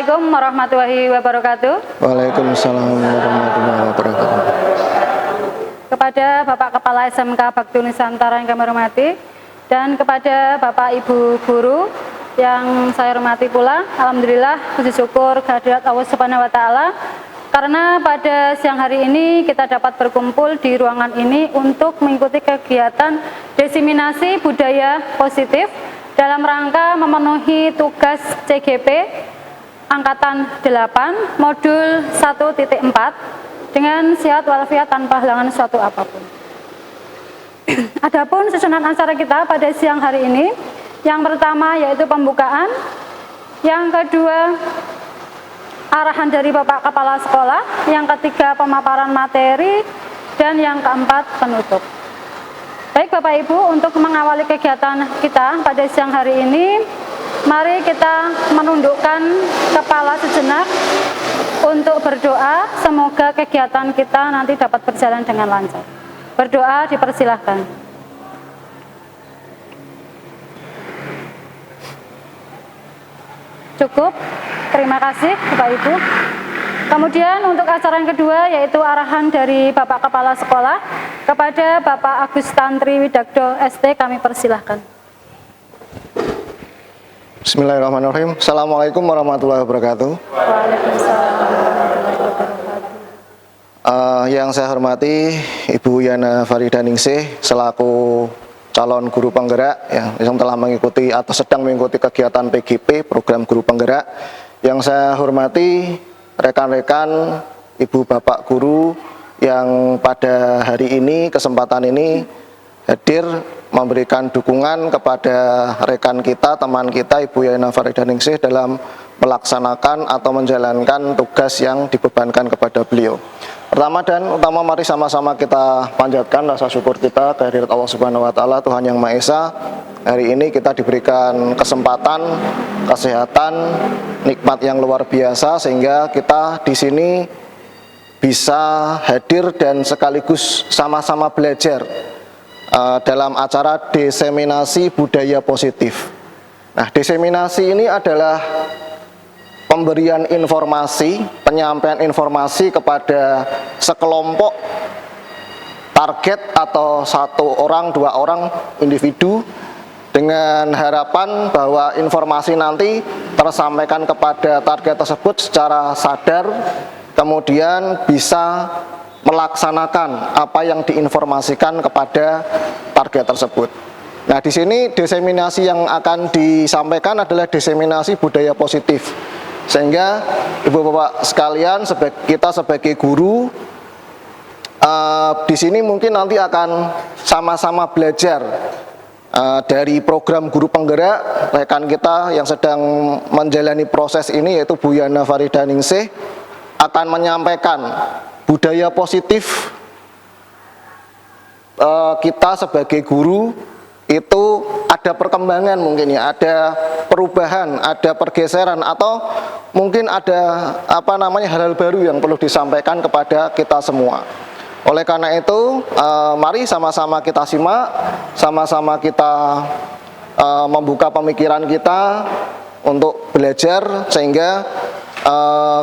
Assalamualaikum warahmatullahi wabarakatuh. Waalaikumsalam warahmatullahi wabarakatuh. Kepada Bapak Kepala SMK Bakti Nusantara yang kami hormati, dan kepada Bapak Ibu Guru yang saya hormati pula, alhamdulillah puji syukur kehadirat Allah Subhanahu wa taala karena pada siang hari ini kita dapat berkumpul di ruangan ini untuk mengikuti kegiatan diseminasi budaya positif dalam rangka memenuhi tugas CGP Angkatan 8 Modul 1.4 dengan sehat walafiat tanpa halangan suatu apapun. Adapun susunan acara kita pada siang hari ini, yang pertama yaitu pembukaan, yang kedua arahan dari Bapak Kepala Sekolah, yang ketiga pemaparan materi, dan yang keempat penutup. Baik Bapak Ibu, untuk mengawali kegiatan kita pada siang hari ini, mari kita menundukkan kepala sejenak untuk berdoa, semoga kegiatan kita nanti dapat berjalan dengan lancar. Berdoa dipersilahkan. Cukup, terima kasih Bapak Ibu. Kemudian untuk acara yang kedua yaitu arahan dari Bapak Kepala Sekolah kepada Bapak Agus Tantri Widagdo ST, kami persilahkan. Bismillahirrahmanirrahim. Assalamualaikum warahmatullahi wabarakatuh. Waalaikumsalam warahmatullahi wabarakatuh. Yang saya hormati Ibu Yana Farida Ningsih selaku calon guru penggerak yang telah mengikuti atau sedang mengikuti kegiatan PGP program guru penggerak. Yang saya hormati rekan-rekan, ibu bapak guru yang pada hari ini, kesempatan ini hadir memberikan dukungan kepada rekan kita, teman kita Ibu Yana Farida Ningsih dalam melaksanakan atau menjalankan tugas yang dibebankan kepada beliau. Pertama dan utama, mari sama-sama kita panjatkan rasa syukur kita kehadirat Allah Subhanahu wa taala, Tuhan Yang Maha Esa. Hari ini kita diberikan kesempatan, kesehatan, nikmat yang luar biasa sehingga kita di sini bisa hadir dan sekaligus sama-sama belajar dalam acara diseminasi budaya positif. Nah, diseminasi ini adalah pemberian informasi, penyampaian informasi kepada sekelompok target atau satu orang, dua orang individu dengan harapan bahwa informasi nanti tersampaikan kepada target tersebut secara sadar, kemudian bisa melaksanakan apa yang diinformasikan kepada target tersebut. Nah, di sini diseminasi yang akan disampaikan adalah diseminasi budaya positif. Sehingga ibu bapak sekalian, kita sebagai guru di sini mungkin nanti akan sama-sama belajar dari program guru penggerak. Rekan kita yang sedang menjalani proses ini yaitu Bu Yana Farida Ningsih akan menyampaikan budaya positif kita sebagai guru itu ada perkembangan, mungkin ya, ada perubahan, ada pergeseran, atau mungkin ada hal-hal baru yang perlu disampaikan kepada kita semua. Oleh karena itu, mari sama-sama kita simak, sama-sama kita membuka pemikiran kita untuk belajar sehingga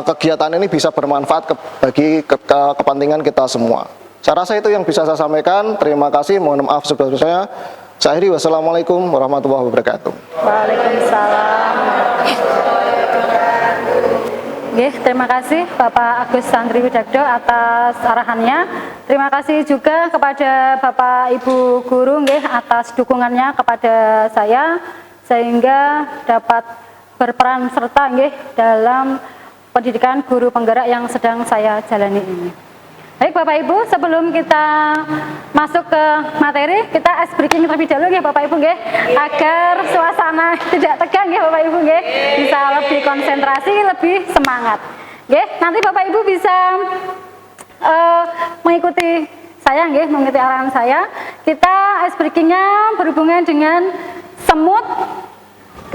kegiatan ini bisa bermanfaat bagi kepentingan kita semua. Saya rasa itu yang bisa saya sampaikan. Terima kasih, mohon maaf sebesar-besarnya. Saya akhiri, wassalamualaikum warahmatullahi wabarakatuh. Waalaikumsalam. Terima kasih Bapak Agus Tantri Widagdo atas arahannya. Terima kasih juga kepada Bapak Ibu Guru atas dukungannya kepada saya sehingga dapat berperan serta dalam pendidikan guru penggerak yang sedang saya jalani ini. Baik Bapak Ibu, sebelum kita masuk ke materi, kita ice breaking terlebih dahulu Bapak Ibu agar suasana tidak tegang Bapak Ibu bisa lebih konsentrasi, lebih semangat. Nanti Bapak Ibu bisa mengikuti saya mengikuti arahan saya. Kita ice breakingnya berhubungan dengan semut,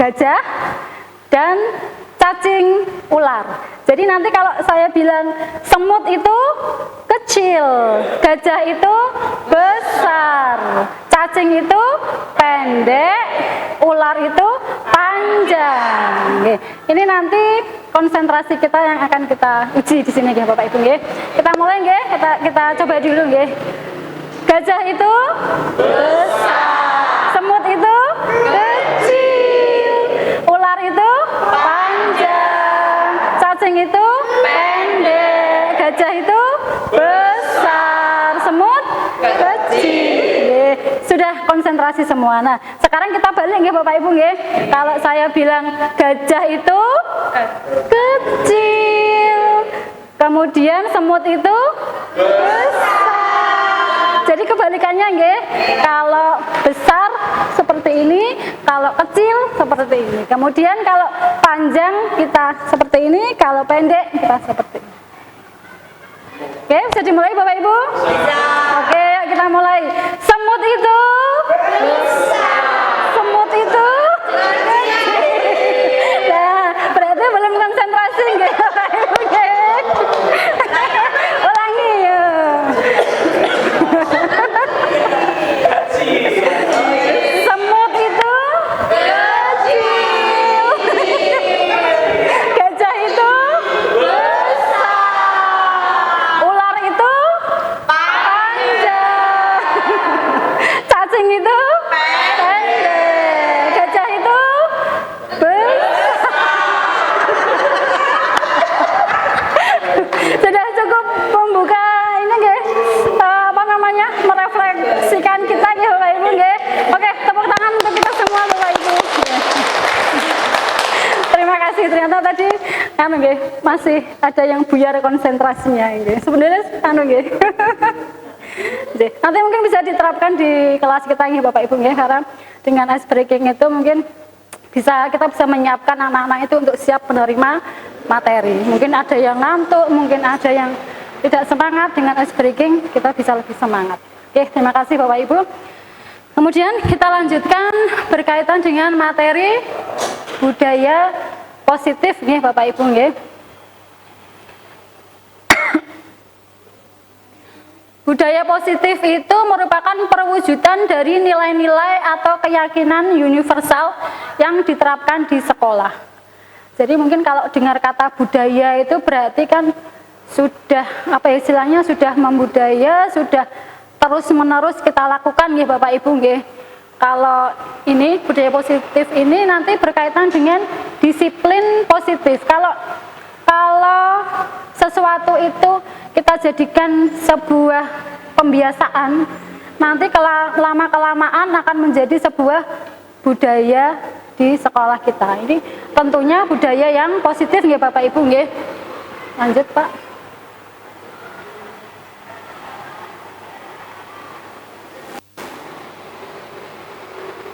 gajah, dan cacing ular. Jadi nanti kalau saya bilang semut itu kecil, gajah itu besar, cacing itu pendek, ular itu panjang. Ini nanti konsentrasi kita yang akan kita uji di sini nggih Bapak Ibu nggih. Kita mulai nggih, kita coba dulu nggih. Gajah itu besar, semut itu kecil, ular itu panjang, cacing itu pendek, gajah itu besar, semut kecil. Sudah konsentrasi semua. Nah, sekarang kita balik nggih Bapak Ibu nggih. Kalau saya bilang gajah itu kecil, kemudian semut itu besar. Jadi kebalikannya nggih. Kalau besar seperti ini, kalau kecil seperti ini. Kemudian kalau panjang kita seperti ini, kalau pendek kita seperti ini. Oke, bisa dimulai Bapak Ibu? Bisa. Oke, yuk kita mulai. Semut itu besar. Semut itu kecil. Nah, berarti belum konsentrasi nggih Bapak Ibu nggih. Ulangi ya. Semut itu kecil. Gajah itu besar. Ular itu panjang. Cacing itu pendek. Gajah itu besar. Sudah cukup membuka ini nggih, apa namanya, merefleksikan kita nggih Bapak Ibu nggih. Oke, tepuk tangan untuk kita semua Bapak Ibu. Terima kasih. Ternyata tadi nggih masih ada yang buyar konsentrasinya nggih. Sebenarnya nggih. Nanti mungkin bisa diterapkan di kelas kita nggih Bapak Ibu nggih, karena dengan ice breaking itu mungkin kita bisa menyiapkan anak-anak itu untuk siap menerima materi. Mungkin ada yang ngantuk, mungkin ada yang tidak semangat. Dengan ice breaking kita bisa lebih semangat. Oke, terima kasih Bapak Ibu. Kemudian kita lanjutkan berkaitan dengan materi budaya positif nih Bapak Ibu nggih. Budaya positif itu merupakan perwujudan dari nilai-nilai atau keyakinan universal yang diterapkan di sekolah. Jadi mungkin kalau dengar kata budaya itu berarti kan sudah apa istilahnya, sudah membudaya, sudah terus-menerus kita lakukan ya Bapak Ibu nggih. Kalau ini budaya positif ini nanti berkaitan dengan disiplin positif. Kalau sesuatu itu kita jadikan sebuah pembiasaan, nanti lama-kelamaan akan menjadi sebuah budaya di sekolah kita. Ini tentunya budaya yang positif ya Bapak Ibu nggih. Lanjut Pak.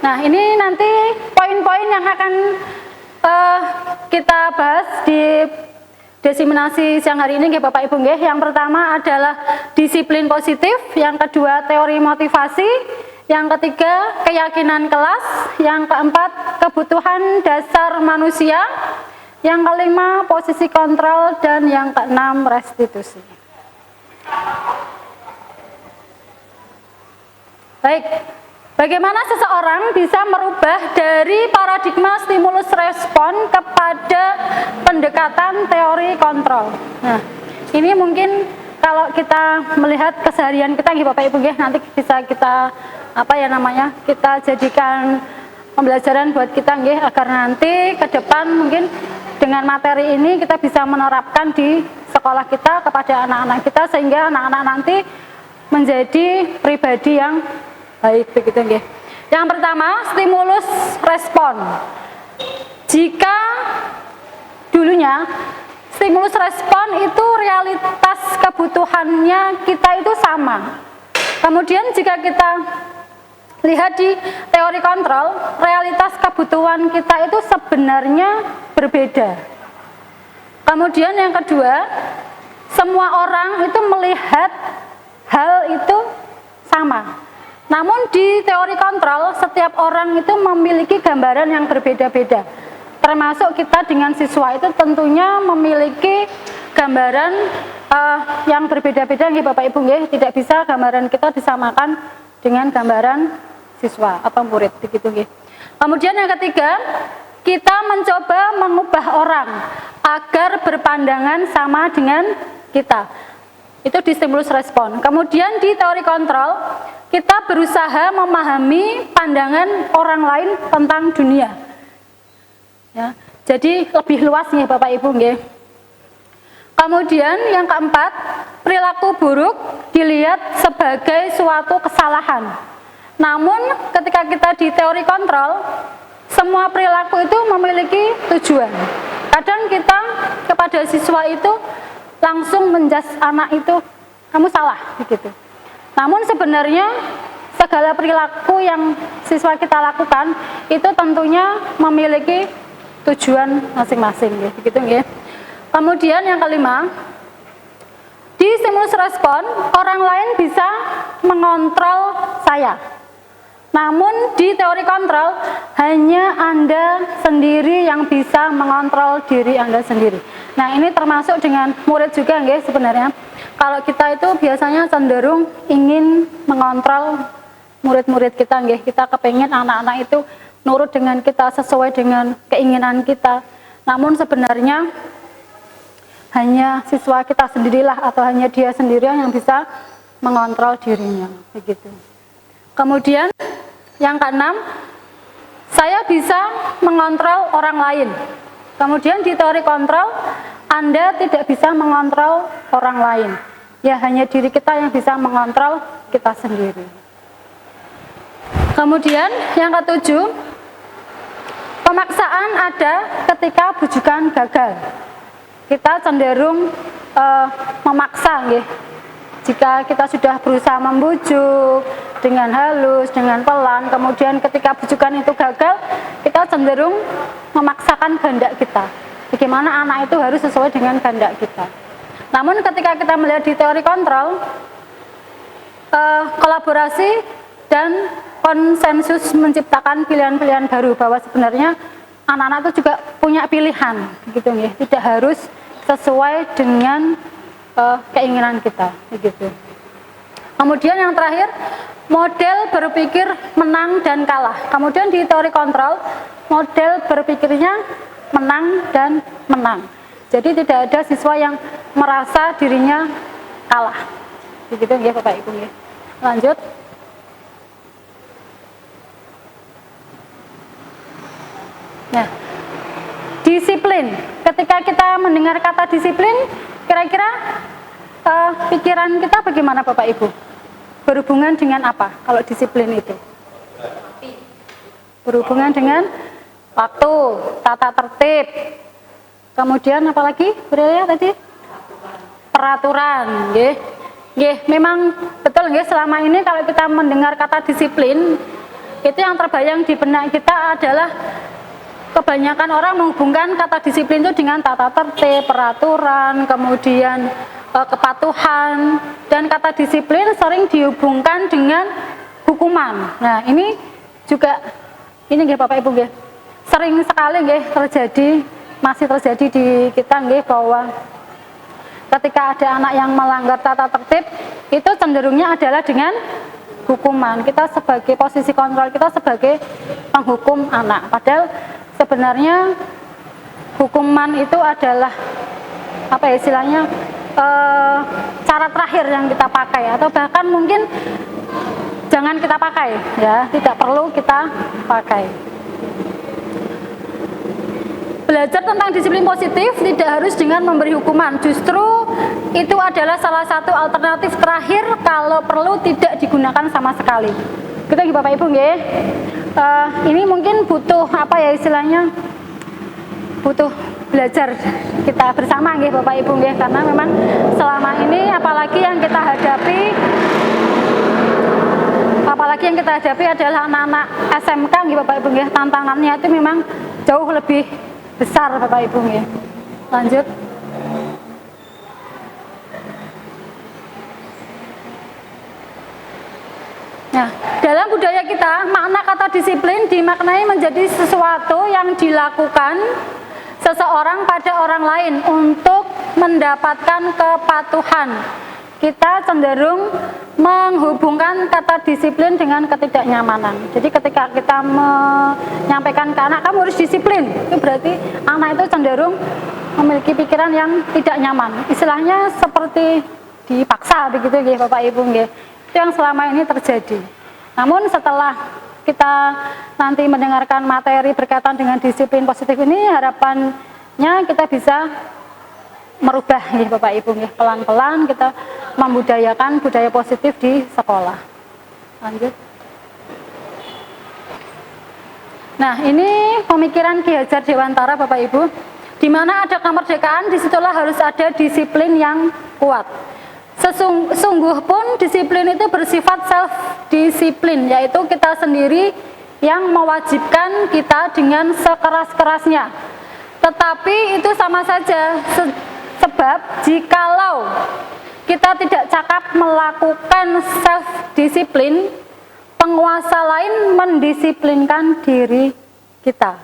Nah, ini nanti poin-poin yang akan kita bahas di diseminasi siang hari ini nggih Bapak Ibu nggih. Yang pertama adalah disiplin positif, yang kedua teori motivasi, yang ketiga keyakinan kelas, yang keempat kebutuhan dasar manusia, yang kelima posisi kontrol, dan yang keenam restitusi. Baik, bagaimana seseorang bisa merubah dari paradigma stimulus respon kepada pendekatan teori kontrol? Nah, ini mungkin kalau kita melihat keseharian kita nggih Bapak Ibu nggih, nanti bisa kita kita jadikan pembelajaran buat kita nggih, agar nanti ke depan mungkin dengan materi ini kita bisa menerapkan di sekolah kita kepada anak-anak kita, sehingga anak-anak nanti menjadi pribadi yang baik begitu nggih. Yang pertama, stimulus respon. Jika dulunya stimulus respon itu realitas kebutuhannya kita itu sama. Kemudian jika kita lihat di teori kontrol, realitas kebutuhan kita itu sebenarnya berbeda. Kemudian yang kedua, semua orang itu melihat hal itu sama. Namun di teori kontrol, setiap orang itu memiliki gambaran yang berbeda-beda. Termasuk kita dengan siswa itu tentunya memiliki gambaran yang berbeda-beda nggih Bapak Ibu nggih. Tidak bisa gambaran kita disamakan dengan gambaran siswa atau murid begitu nggih. Kemudian yang ketiga, kita mencoba mengubah orang agar berpandangan sama dengan kita. Itu di stimulus respon. Kemudian di teori kontrol, kita berusaha memahami pandangan orang lain tentang dunia. Ya, jadi lebih luas nih Bapak Ibu nggih. Kemudian yang keempat, perilaku buruk dilihat sebagai suatu kesalahan. Namun ketika kita di teori kontrol, semua perilaku itu memiliki tujuan. Kadang kita kepada siswa itu langsung menjas anak itu, kamu salah, begitu. Namun sebenarnya segala perilaku yang siswa kita lakukan itu tentunya memiliki tujuan masing-masing, begitu nggih. Kemudian yang kelima, di stimulus respon, orang lain bisa mengontrol saya. Namun di teori kontrol, hanya Anda sendiri yang bisa mengontrol diri Anda sendiri. Nah, ini termasuk dengan murid juga nggih sebenarnya. Kalau kita itu biasanya cenderung ingin mengontrol murid-murid kita nggih. Kita kepengen anak-anak itu nurut dengan kita, sesuai dengan keinginan kita. Namun sebenarnya hanya siswa kita sendirilah atau hanya dia sendirian yang bisa mengontrol dirinya, begitu. Kemudian yang keenam, saya bisa mengontrol orang lain. Kemudian di teori kontrol, Anda tidak bisa mengontrol orang lain. Ya, hanya diri kita yang bisa mengontrol kita sendiri. Kemudian yang ketujuh, pemaksaan ada ketika bujukan gagal. Kita cenderung memaksa nggih. Jika kita sudah berusaha membujuk dengan halus, dengan pelan, kemudian ketika bujukan itu gagal, kita cenderung memaksakan kehendak kita. Bagaimana anak itu harus sesuai dengan kehendak kita. Namun ketika kita melihat di teori kontrol, kolaborasi dan konsensus menciptakan pilihan-pilihan baru, bahwa sebenarnya anak-anak itu juga punya pilihan, gitu nih. Tidak harus sesuai dengan keinginan kita, begitu. Kemudian yang terakhir, model berpikir menang dan kalah. Kemudian di teori kontrol, model berpikirnya menang dan menang. Jadi tidak ada siswa yang merasa dirinya kalah, begitu ya Bapak Ibu ya. Lanjut. Nah, disiplin. Ketika kita mendengar kata disiplin, kira-kira pikiran kita bagaimana Bapak Ibu? Berhubungan dengan apa kalau disiplin itu? Berhubungan dengan waktu, tata tertib. Kemudian apa lagi? Berarti tadi peraturan, nggih. Nggih, memang betul nggih, selama ini kalau kita mendengar kata disiplin, itu yang terbayang di benak kita adalah kebanyakan orang menghubungkan kata disiplin itu dengan tata tertib, peraturan, kemudian kepatuhan, dan kata disiplin sering dihubungkan dengan hukuman. Nah, ini juga ini nggih Bapak Ibu nggih. Sering sekali nggih terjadi, masih terjadi di kita nggih, bahwa ketika ada anak yang melanggar tata tertib, itu cenderungnya adalah dengan hukuman. Kita sebagai posisi kontrol kita sebagai penghukum anak. Padahal sebenarnya hukuman itu adalah apa ya istilahnya, cara terakhir yang kita pakai, atau bahkan mungkin jangan kita pakai ya, tidak perlu kita pakai. Belajar tentang disiplin positif tidak harus dengan memberi hukuman, justru itu adalah salah satu alternatif terakhir kalau perlu tidak digunakan sama sekali. Kita Bapak Ibu nggih. Ini mungkin butuh apa ya istilahnya, butuh belajar kita bersama nggih Bapak Ibu nggih, karena memang selama ini apalagi yang kita hadapi adalah anak-anak SMK nggih Bapak Ibu nggih. Tantangannya itu memang jauh lebih besar Bapak Ibu nggih. Lanjut. Nah, dalam budaya kita, makna kata disiplin dimaknai menjadi sesuatu yang dilakukan seseorang pada orang lain untuk mendapatkan kepatuhan. kita cenderung menghubungkan kata disiplin dengan ketidaknyamanan. Jadi ketika kita menyampaikan ke anak, kamu harus disiplin, itu berarti anak itu cenderung memiliki pikiran yang tidak nyaman. Istilahnya seperti dipaksa begitu nggih Bapak Ibu nggih. Itu yang selama ini terjadi. Namun setelah kita nanti mendengarkan materi berkaitan dengan disiplin positif ini, harapannya kita bisa merubah nih Bapak Ibu nih, pelan-pelan kita membudayakan budaya positif di sekolah. Lanjut. Nah, ini pemikiran Ki Hajar Dewantara Bapak Ibu. Di mana ada kemerdekaan, disitulah harus ada disiplin yang kuat. Sesungguh pun disiplin itu bersifat self-disiplin, yaitu kita sendiri yang mewajibkan kita dengan sekeras-kerasnya. Tetapi itu sama saja, sebab jikalau kita tidak cakap melakukan self-disiplin, penguasa lain mendisiplinkan diri kita.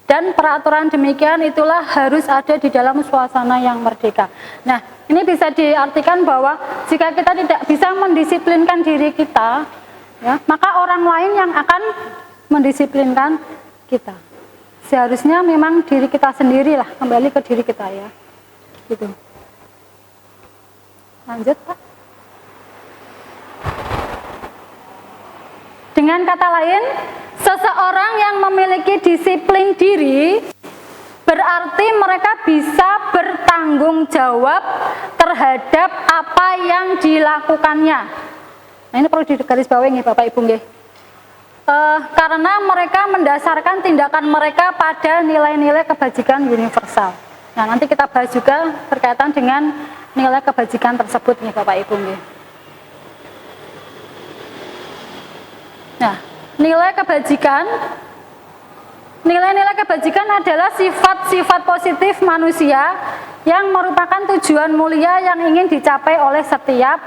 Dan peraturan demikian itulah harus ada di dalam suasana yang merdeka. Nah, ini bisa diartikan bahwa jika kita tidak bisa mendisiplinkan diri kita, ya, maka orang lain yang akan mendisiplinkan kita. Seharusnya memang diri kita sendirilah, kembali ke diri kita ya. Gitu. Lanjut, Pak. Dengan kata lain, seseorang yang memiliki disiplin diri berarti mereka bisa bertanggung jawab terhadap apa yang dilakukannya. Nah, ini perlu digarisbawahi nih Bapak Ibu nggih. Karena mereka mendasarkan tindakan mereka pada nilai-nilai kebajikan universal. Nah, nanti kita bahas juga berkaitan dengan nilai kebajikan tersebut nih Bapak Ibu nggih. Nah, nilai kebajikan adalah sifat-sifat positif manusia yang merupakan tujuan mulia yang ingin dicapai oleh setiap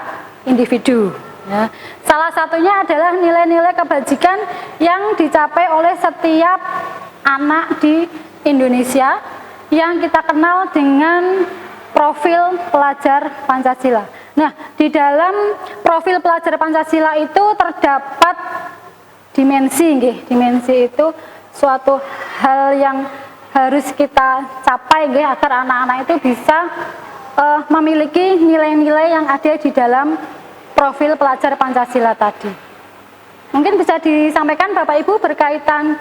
individu. Ya. Salah satunya adalah nilai-nilai kebajikan yang dicapai oleh setiap anak di Indonesia yang kita kenal dengan profil pelajar Pancasila. Nah, di dalam profil pelajar Pancasila itu terdapat dimensi, dimensi itu suatu hal yang harus kita capai agar anak-anak itu bisa memiliki nilai-nilai yang ada di dalam profil pelajar Pancasila tadi. Mungkin bisa disampaikan Bapak Ibu berkaitan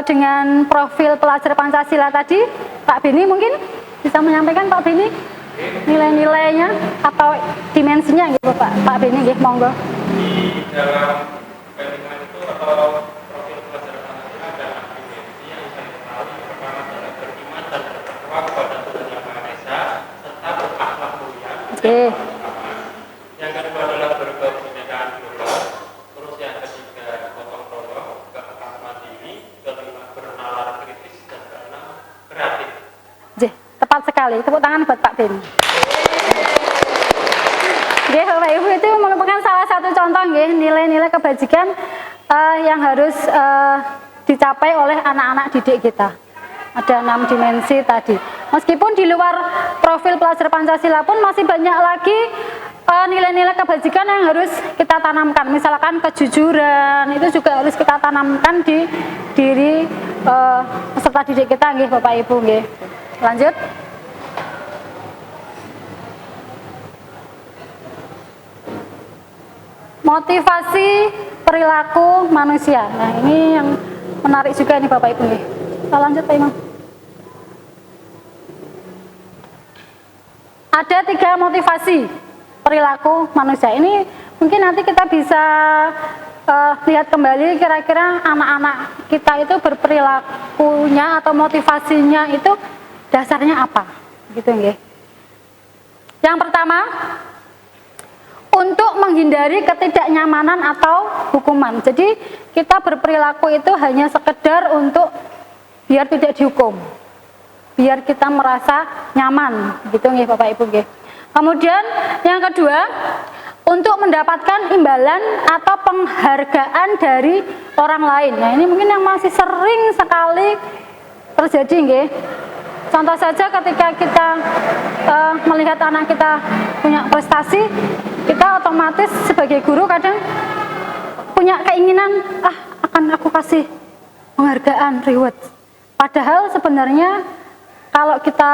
dengan profil pelajar Pancasila tadi. Pak Beni mungkin bisa menyampaikan Pak Beni nilai-nilainya atau dimensinya gitu Pak Beni nggih, monggo. Di dalam kandungan itu atau profil pelajar Pancasila ada dimensi yang saya ketahui. Pertama adalah beriman dan bertakwa kepada Tuhan Yang Maha Esa serta berakhlak mulia. Yang kedua adalah berkebinekaan global. Terus yang ketiga gotong royong, keempat mandiri, kelima bernalar kritis, dan keenam kreatif. Tepat sekali. Tepuk tangan buat Pak Beni. Bapak Ibu, itu merupakan salah satu contoh nilai-nilai kebajikan yang harus dicapai oleh anak-anak didik kita. Ada 6 dimensi tadi. Meskipun di luar profil pelajar Pancasila pun masih banyak lagi nilai-nilai kebajikan yang harus kita tanamkan. Misalkan kejujuran, itu juga harus kita tanamkan di diri peserta didik kita nggih Bapak Ibu nggih. Lanjut. Motivasi perilaku manusia. Nah, ini yang menarik juga nih Bapak Ibu nih. Kita lanjut Pak Imam. Ada 3 motivasi perilaku manusia. Ini mungkin nanti kita bisa lihat kembali kira-kira anak-anak kita itu berperilakunya atau motivasinya itu dasarnya apa, gitu nggih. Yang pertama, untuk menghindari ketidaknyamanan atau hukuman. Jadi kita berperilaku itu hanya sekedar untuk biar tidak dihukum, biar kita merasa nyaman, gitu nggih Bapak Ibu nggih. Kemudian yang kedua, untuk mendapatkan imbalan atau penghargaan dari orang lain. Nah, ini mungkin yang masih sering sekali terjadi nggih. Contoh saja ketika kita melihat anak kita punya prestasi, kita otomatis sebagai guru kadang punya keinginan, akan aku kasih penghargaan, reward. Padahal sebenarnya kalau kita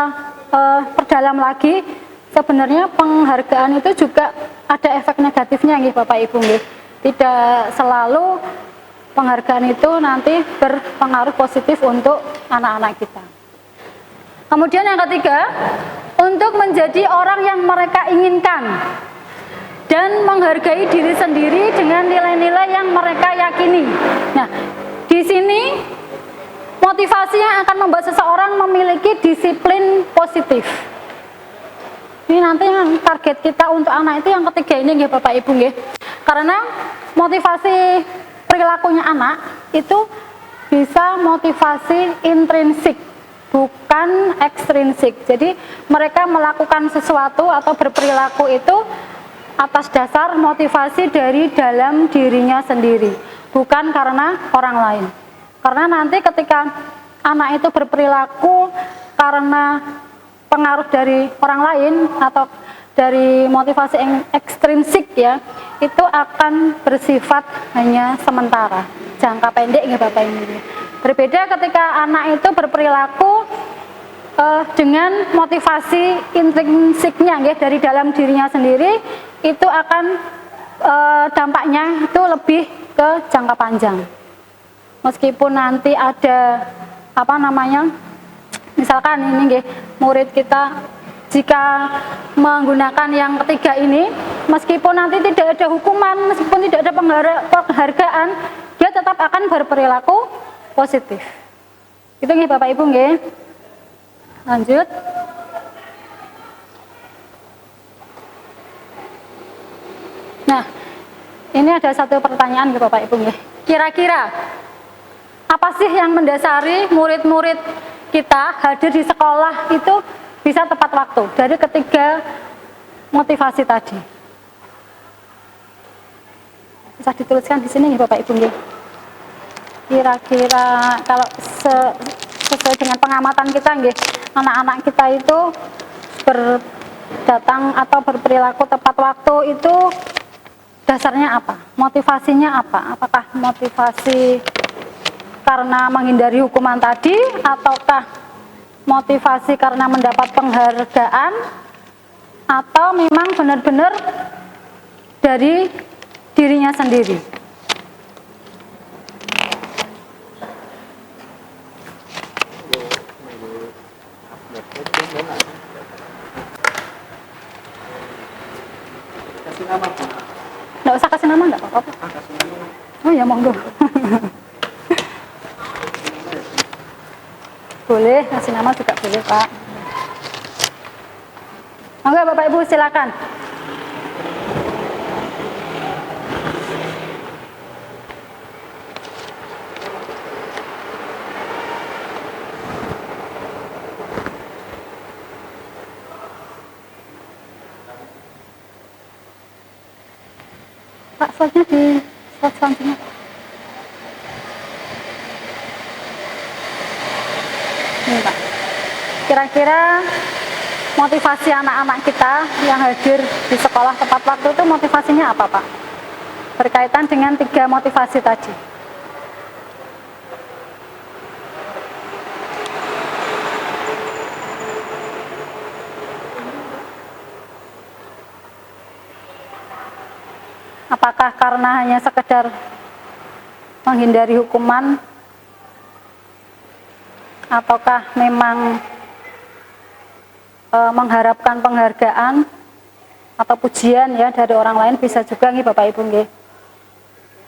perdalam lagi, sebenarnya penghargaan itu juga ada efek negatifnya nggih Bapak Ibu nggih. Tidak selalu penghargaan itu nanti berpengaruh positif untuk anak-anak kita. Kemudian yang ketiga, untuk menjadi orang yang mereka inginkan dan menghargai diri sendiri dengan nilai-nilai yang mereka yakini. Nah, di sini motivasi yang akan membuat seseorang memiliki disiplin positif. Ini nanti yang target kita untuk anak itu yang ketiga ini nggih Bapak Ibu nggih. Karena motivasi perilakunya anak itu bisa motivasi intrinsik, bukan ekstrinsik. Jadi mereka melakukan sesuatu atau berperilaku itu atas dasar motivasi dari dalam dirinya sendiri, bukan karena orang lain. Karena nanti ketika anak itu berperilaku karena pengaruh dari orang lain atau dari motivasi yang ekstrinsik ya, itu akan bersifat hanya sementara, jangka pendek ya Bapak Ibu. Berbeda ketika anak itu berperilaku dengan motivasi intrinsiknya ya, dari dalam dirinya sendiri, itu akan dampaknya itu lebih ke jangka panjang. Meskipun nanti ada misalkan ini nggih, murid kita jika menggunakan yang ketiga ini, meskipun nanti tidak ada hukuman, meskipun tidak ada penghargaan, dia tetap akan berperilaku positif. Itu nggih Bapak Ibu nggih. Lanjut. Nah, ini ada satu pertanyaan nggih Bapak Ibu nggih. Kira-kira apa sih yang mendasari murid-murid kita hadir di sekolah itu bisa tepat waktu dari ketiga motivasi tadi? Bisa dituliskan di sini nih Bapak Ibu nggih. Kira-kira kalau sesuai dengan pengamatan kita nggih, anak-anak kita itu berdatang atau berperilaku tepat waktu itu dasarnya apa? Motivasinya apa? Apakah motivasi karena menghindari hukuman tadi, ataukah motivasi karena mendapat penghargaan, atau memang benar-benar dari dirinya sendiri? Kasih nama Pak. Nggak usah kasih nama, nggak apa-apa. Kasih nama. Oh ya, monggo. Boleh, kasih nama juga boleh Pak. Monggo Bapak Ibu silakan. Pak, slide-nya di slide selanjutnya. Ini Pak, kira-kira motivasi anak-anak kita yang hadir di sekolah tepat waktu itu motivasinya apa Pak? Berkaitan dengan tiga motivasi tadi. Apakah karena hanya sekedar menghindari hukuman, ataukah memang mengharapkan penghargaan atau pujian ya dari orang lain? Bisa juga nih Bapak Ibu nggih.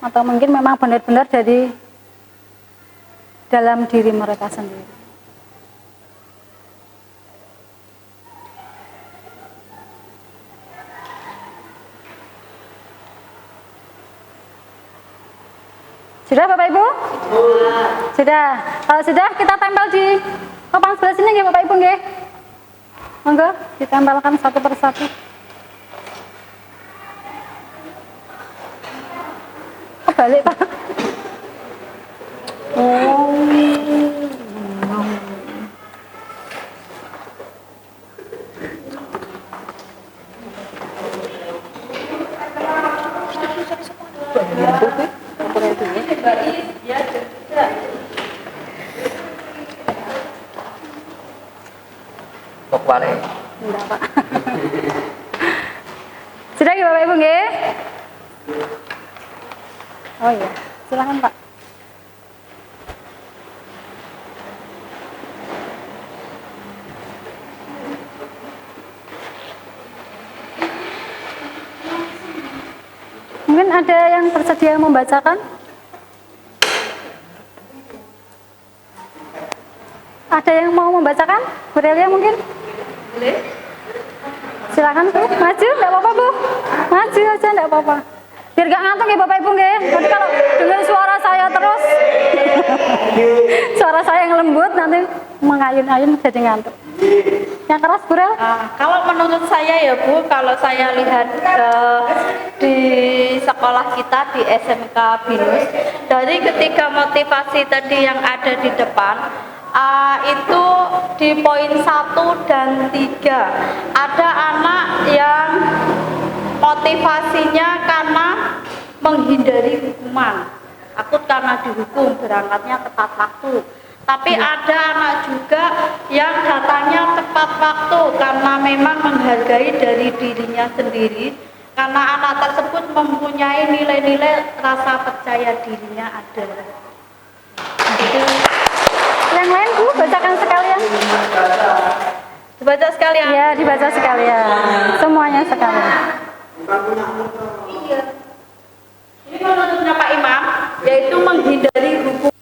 Atau mungkin memang benar-benar dari dalam diri mereka sendiri. Sudah Bapak Ibu? Sudah. Kalau sudah, kita tempel di papan sebelah sini nggih Bapak Ibu nggih. Monggo ditempelkan satu persatu. Oh, balik Pak. Oh. Wale. Enggak, Pak. Sudah ya Bapak Ibu nggih? Oh iya, silakan Pak. Mungkin ada yang bersedia membacakan? Ada yang mau membacakan? Bu Relia mungkin? Boleh? Silakan Bu, maju, enggak apa-apa Bu. Maju aja, enggak apa-apa. Biar gak ngantuk ya Bapak Ibu nggih. Nanti kalau dengar suara saya terus, suara saya yang lembut nanti mengayun-ayun jadi ngantuk. Yang keras Bu Rel? Kalau menurut saya ya Bu, kalau saya lihat di sekolah kita di SMK Binus, dari ketiga motivasi tadi yang ada di depan, itu di poin 1 dan 3 ada anak yang motivasinya karena menghindari hukuman, takut karena dihukum, berangkatnya tepat waktu. Tapi ada anak juga yang datangnya tepat waktu karena memang menghargai dari dirinya sendiri, karena anak tersebut mempunyai nilai-nilai rasa percaya dirinya ada. Itu. Yang lain Bu, bacakan sekalian. Dibaca sekalian. Iya, dibaca sekalian. Semuanya sekalian. Iya. Ini menurutnya Pak Imam, yaitu menghindari hukuman.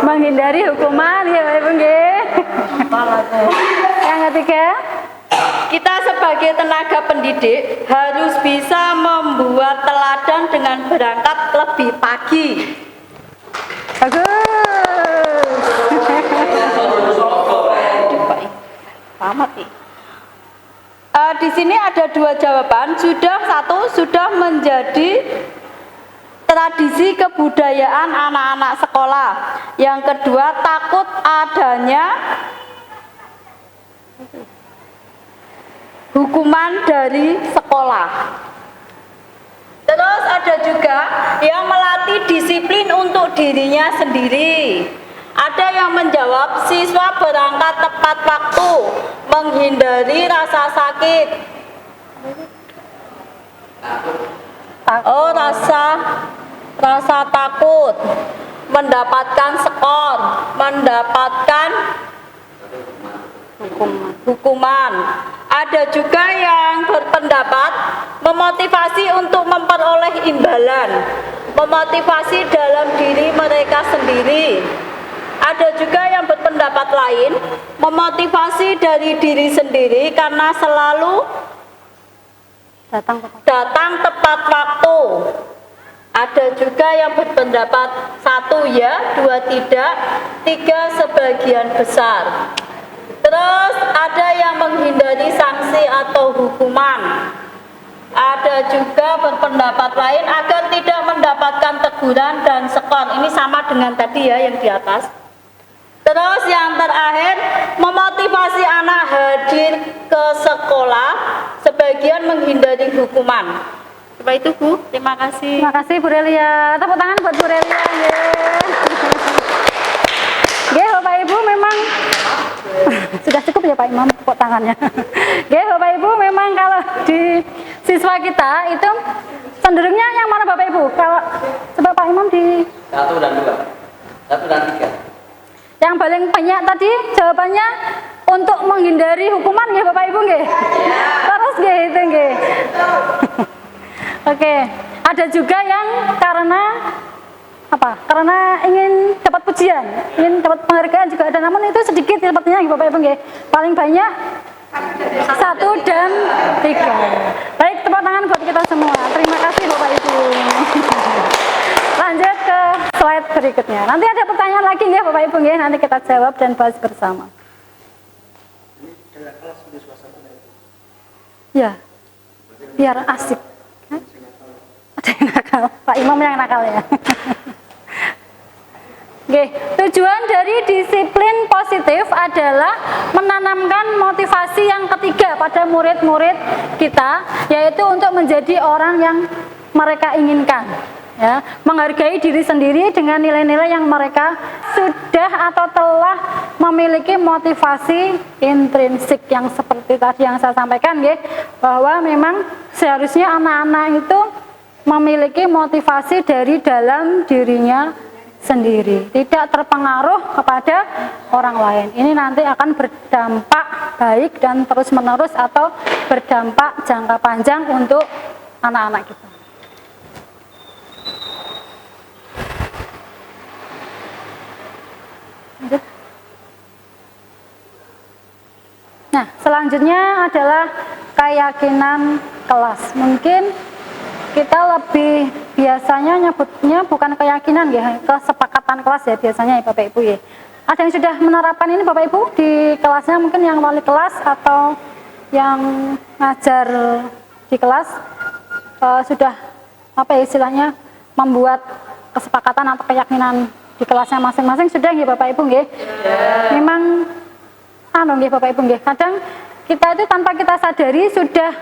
Menghindari hukuman ya Bapak Ibu nggih. Yang ketiga, Kita sebagai tenaga pendidik harus bisa membuat teladan dengan berangkat lebih pagi. bagus. Selamat nih. Di sini ada 2 jawaban. Sudah menjadi tradisi kebudayaan anak-anak sekolah. Yang kedua, takut adanya hukuman dari sekolah. Terus ada juga yang melatih disiplin untuk dirinya sendiri. Ada yang menjawab siswa berangkat tepat waktu, menghindari rasa sakit. Oh, rasa takut, mendapatkan skor, mendapatkan hukuman. Ada juga yang berpendapat memotivasi untuk memperoleh imbalan, memotivasi dalam diri mereka sendiri. Ada juga yang berpendapat lain, memotivasi dari diri sendiri karena selalu datang tepat waktu. Ada juga yang berpendapat 1 ya, 2 tidak, 3 sebagian besar. Terus ada yang menghindari sanksi atau hukuman. Ada juga berpendapat lain agar tidak mendapatkan teguran dan skor. Ini sama dengan tadi ya yang di atas. Terus yang terakhir, memotivasi anak hadir ke sekolah, sebagian menghindari hukuman. Coba itu Bu, terima kasih. Terima kasih Bu Relia. Tepuk tangan buat Bu Relia. Nggih, Bapak Ibu memang sudah cukup ya Pak Imam tepuk tangannya. Nggih, Bapak Ibu memang kalau di siswa kita itu cenderungnya yang mana Bapak Ibu? Kalau coba Pak Imam di 1 dan 2. 1 dan 3. yang paling banyak tadi jawabannya untuk menghindari hukuman nggih Bapak Ibu nggih? Terus nggih itu nggih. Oke, ada juga yang karena apa? Karena ingin dapat pujian, ingin dapat penghargaan juga ada, namun itu sedikit sepertinya Bapak Ibu nggih. Paling banyak 1 dan 3. Baik, tepuk tangan buat kita semua. Terima kasih Bapak Ibu. Lanjut ke slide berikutnya. Nanti ada pertanyaan lagi ya Bapak Ibu nggih, nanti kita jawab dan bahas bersama. Ya, biar asik. Ada yang nakal, Pak Imam yang nakal ya. Oke, tujuan dari disiplin positif adalah menanamkan motivasi yang ketiga pada murid-murid kita, yaitu untuk menjadi orang yang mereka inginkan. ya, menghargai diri sendiri dengan nilai-nilai yang mereka sudah atau telah memiliki motivasi intrinsik yang seperti tadi yang saya sampaikan ya, bahwa memang seharusnya anak-anak itu memiliki motivasi dari dalam dirinya sendiri, tidak terpengaruh kepada orang lain. Ini nanti akan berdampak baik dan terus-menerus atau berdampak jangka panjang untuk anak-anak kita. Nah, selanjutnya adalah keyakinan kelas. Mungkin kita lebih biasanya nyebutnya bukan keyakinan ya, kesepakatan kelas ya biasanya ya Bapak Ibu ya. Ada yang sudah menerapkan ini Bapak Ibu di kelasnya, mungkin yang wali kelas atau yang ngajar di kelas sudah apa ya istilahnya membuat kesepakatan atau keyakinan di kelasnya masing-masing sudah ya Bapak Ibu ya. Memang nggih Bapak Ibu nggih, kadang kita itu tanpa kita sadari sudah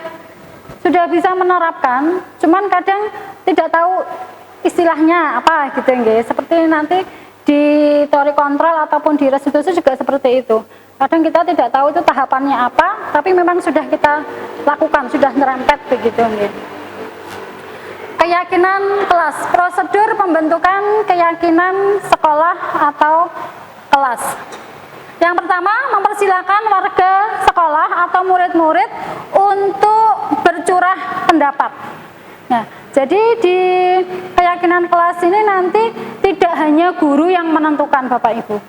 bisa menerapkan, cuman kadang tidak tahu istilahnya apa gitu nggih. Seperti nanti di teori kontrol ataupun di restitusi juga seperti itu. Kadang kita tidak tahu itu tahapannya apa, tapi memang sudah kita lakukan, sudah nyerempet begitu nggih. Keyakinan kelas, prosedur pembentukan keyakinan sekolah atau kelas. Yang pertama, mempersilahkan warga sekolah atau murid-murid untuk bercurah pendapat. Nah, jadi di keyakinan kelas ini nanti tidak hanya guru yang menentukan Bapak Ibu.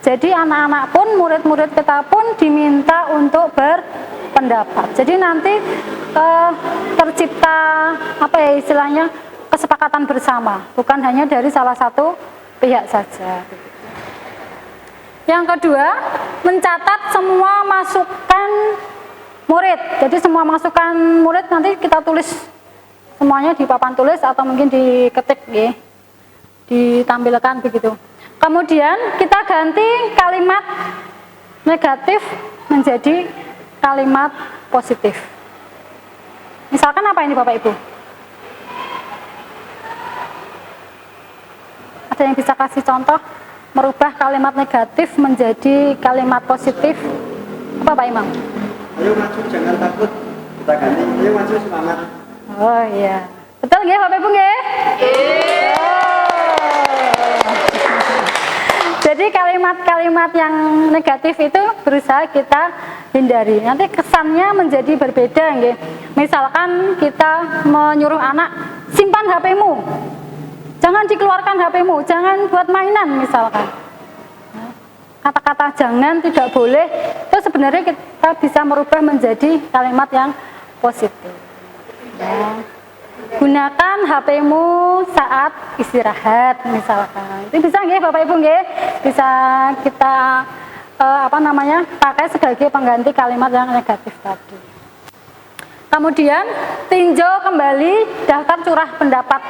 Jadi anak-anak pun, murid-murid kita pun diminta untuk berpendapat. Jadi nanti tercipta apa ya istilahnya kesepakatan bersama, bukan hanya dari salah satu pihak saja. Yang kedua, mencatat semua masukan murid. Jadi semua masukan murid nanti kita tulis semuanya di papan tulis atau mungkin diketik ya, ditampilkan begitu. Kemudian kita ganti kalimat negatif menjadi kalimat positif. Misalkan apa ini Bapak Ibu? Ada yang bisa kasih contoh merubah kalimat negatif menjadi kalimat positif? Apa Pak Imam? Ayo maju, jangan takut. Kita ganti, ayo maju, semangat. Oh iya, betul nggih Bapak Ibu nggih? Jadi kalimat-kalimat yang negatif itu berusaha kita hindari. Nanti kesannya menjadi berbeda nggih. Misalkan kita menyuruh anak simpan HP-mu. Jangan dikeluarkan HP-mu, jangan buat mainan misalkan. Kata-kata jangan, tidak boleh, itu sebenarnya kita bisa merubah menjadi kalimat yang positif. Ya. Gunakan HP-mu saat istirahat misalkan. Itu bisa nggih Bapak Ibu nggih? Bisa kita pakai sebagai pengganti kalimat yang negatif tadi. Kemudian tinjau kembali daftar curah pendapat.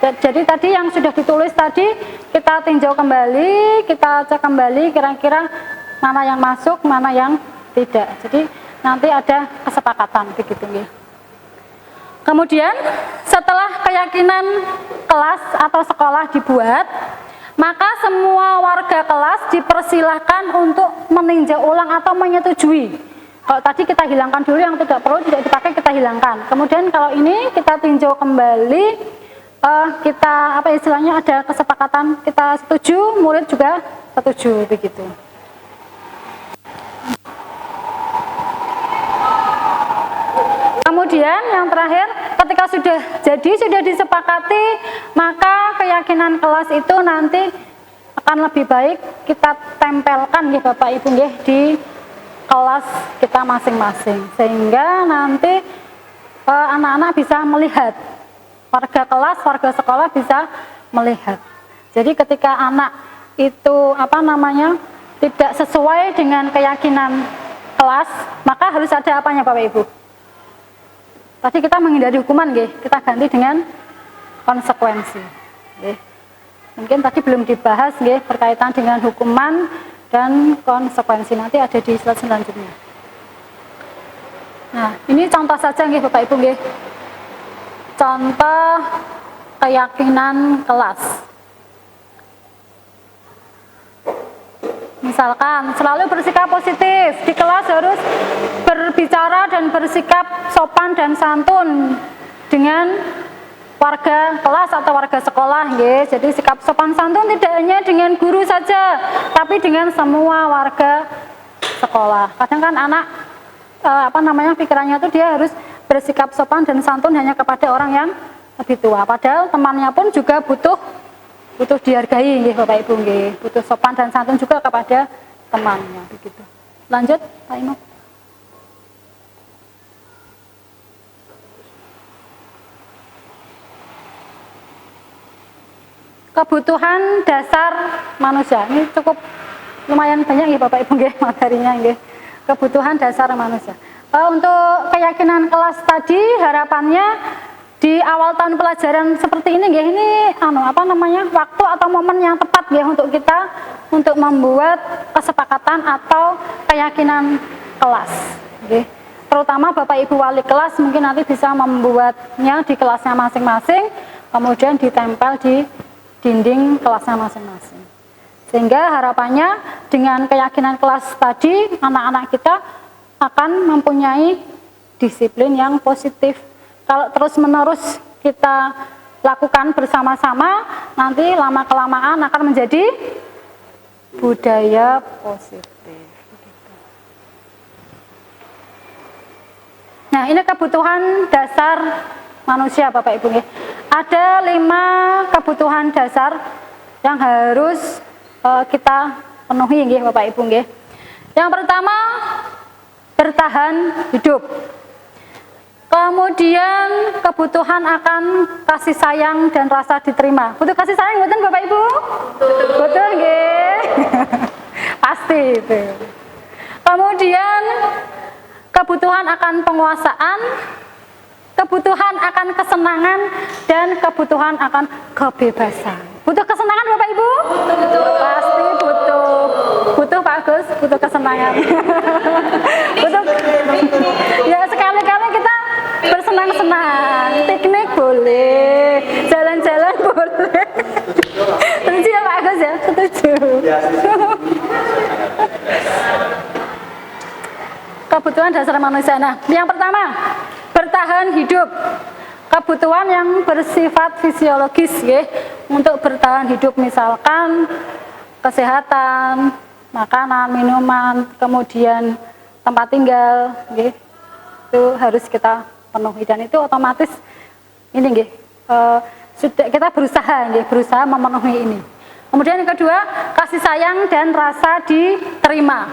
Jadi tadi yang sudah ditulis tadi kita tinjau kembali, kita cek kembali kira-kira mana yang masuk, mana yang tidak. Jadi nanti ada kesepakatan begitu ya. Kemudian setelah keyakinan kelas atau sekolah dibuat, maka semua warga kelas dipersilahkan untuk meninjau ulang atau menyetujui. Kalau tadi kita hilangkan dulu yang tidak perlu tidak dipakai kita hilangkan. Kemudian kalau ini kita tinjau kembali. Kita apa istilahnya ada kesepakatan, kita setuju, murid juga setuju begitu. Kemudian yang terakhir, ketika sudah disepakati, maka keyakinan kelas itu nanti akan lebih baik kita tempelkan ya Bapak Ibu ya di kelas kita masing-masing, sehingga nanti anak-anak bisa melihat. Warga kelas, warga sekolah bisa melihat. Jadi ketika anak itu tidak sesuai dengan keyakinan kelas, maka harus ada apanya Bapak Ibu? Tadi kita menghindari hukuman, kita ganti dengan konsekuensi. Mungkin tadi belum dibahas berkaitan dengan hukuman dan konsekuensi, nanti ada di slide selanjutnya. Nah, ini contoh saja Bapak Ibu. Contoh keyakinan kelas. Misalkan selalu bersikap positif, di kelas harus berbicara dan bersikap sopan dan santun dengan warga kelas atau warga sekolah, nggih. Jadi sikap sopan santun tidak hanya dengan guru saja, tapi dengan semua warga sekolah. Kadang kan anak pikirannya itu dia harus bersikap sopan dan santun hanya kepada orang yang lebih tua. Padahal temannya pun juga butuh dihargai, nggih Bapak Ibu, nggih. Butuh sopan dan santun juga kepada temannya, begitu. Lanjut, Pak Imo. Kebutuhan dasar manusia. Ini cukup lumayan banyak ya Bapak Ibu, nggih, materinya, nggih. Kebutuhan dasar manusia. Untuk keyakinan kelas tadi, harapannya di awal tahun pelajaran seperti ini, nggih, ini waktu atau momen yang tepat ya untuk kita untuk membuat kesepakatan atau keyakinan kelas, nggih. Terutama Bapak Ibu wali kelas mungkin nanti bisa membuatnya di kelasnya masing-masing, kemudian ditempel di dinding kelasnya masing-masing. Sehingga harapannya dengan keyakinan kelas tadi, anak-anak kita akan mempunyai disiplin yang positif. Kalau terus-menerus kita lakukan bersama-sama, nanti lama-kelamaan akan menjadi budaya positif. Nah, ini kebutuhan dasar manusia Bapak Ibu. Ada 5 kebutuhan dasar yang harus kita penuhi, nggih Bapak Ibu, nggih. Yang pertama, bertahan hidup. Kemudian kebutuhan akan kasih sayang dan rasa diterima. Butuh kasih sayang betul Bapak Ibu? Betul, nggih. Pasti itu. Kemudian kebutuhan akan penguasaan, kebutuhan akan kesenangan, dan kebutuhan akan kebebasan. Butuh kesenangan Bapak Ibu? Betul. Pasti butuh. Butuh Pak Agus, butuh kesenangan. Butuh. Ya sekali-kali kita bersenang-senang. Piknik boleh, jalan-jalan boleh. Setuju ya Pak Agus ya? Setuju. Kebutuhan dasar manusia. Nah, yang pertama, bertahan hidup. Kebutuhan yang bersifat fisiologis, ya, untuk bertahan hidup, misalkan kesehatan, makanan, minuman, kemudian tempat tinggal, ya, itu harus kita penuhi, dan itu otomatis ini, ya, sudah kita berusaha memenuhi ini. Kemudian yang kedua, kasih sayang dan rasa diterima,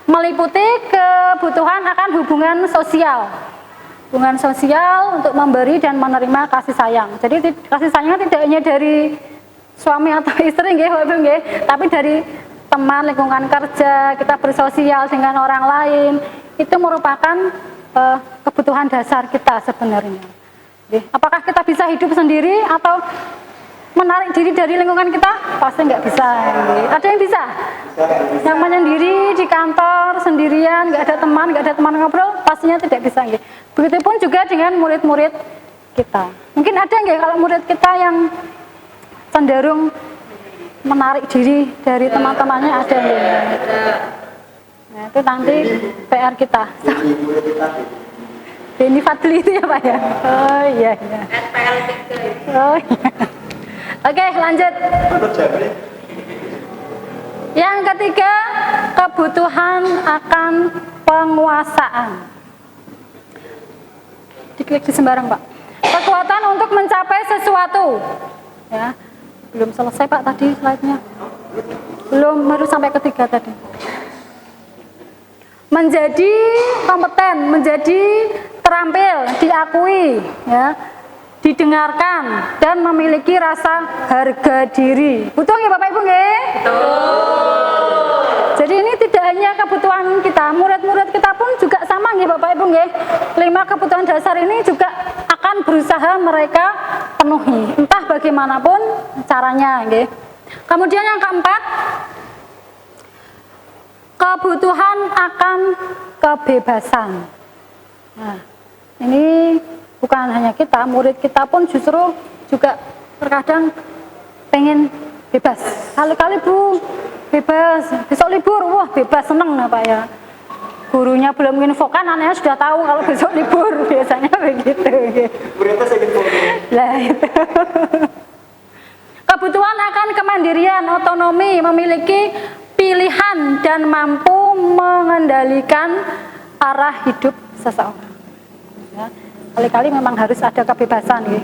meliputi kebutuhan akan hubungan sosial. Hubungan sosial untuk memberi dan menerima kasih sayang. Jadi kasih sayangnya tidak hanya dari suami atau istri, nggih, tapi dari teman, lingkungan kerja, kita bersosial dengan orang lain, itu merupakan kebutuhan dasar kita sebenarnya. Apakah kita bisa hidup sendiri atau menarik diri dari lingkungan kita? Pasti nggak bisa. Ada yang bisa? Yang menyendiri di kantor sendirian, nggak ada teman ngobrol, pastinya tidak bisa. Begitupun juga dengan murid-murid kita. Mungkin ada nggak kalau murid kita yang cenderung menarik diri dari teman-temannya, ada nggak? Nah, itu nanti PR kita. Beni Fadli itu ya Pak ya? Oh iya. Oh iya. Oke, lanjut. Yang ketiga, kebutuhan akan penguasaan. Diklik di sembarang Pak. Kekuatan untuk mencapai sesuatu. Ya, belum selesai Pak tadi slide-nya. Belum, baru sampai ketiga tadi. Menjadi kompeten, menjadi terampil, diakui, ya, didengarkan, dan memiliki rasa harga diri. Betul nggih Bapak Ibu nggih? Betul. Jadi ini tidak hanya kebutuhan kita, murid-murid kita pun juga sama nggih Bapak Ibu nggih. 5 kebutuhan dasar ini juga akan berusaha mereka penuhi, entah bagaimanapun caranya nggih. Kemudian yang keempat, kebutuhan akan kebebasan. Nah, ini bukan hanya kita, murid kita pun justru juga terkadang pengen bebas. Kali-kali Bu, bebas, besok libur, wah bebas, seneng ya Pak ya. Gurunya belum infokan, anaknya sudah tahu kalau besok libur, biasanya begitu. Berita saya info. Lah itu. Kebutuhan akan kemandirian, otonomi, memiliki pilihan dan mampu mengendalikan arah hidup seseorang. Ya, kali-kali memang harus ada kebebasan. Ya.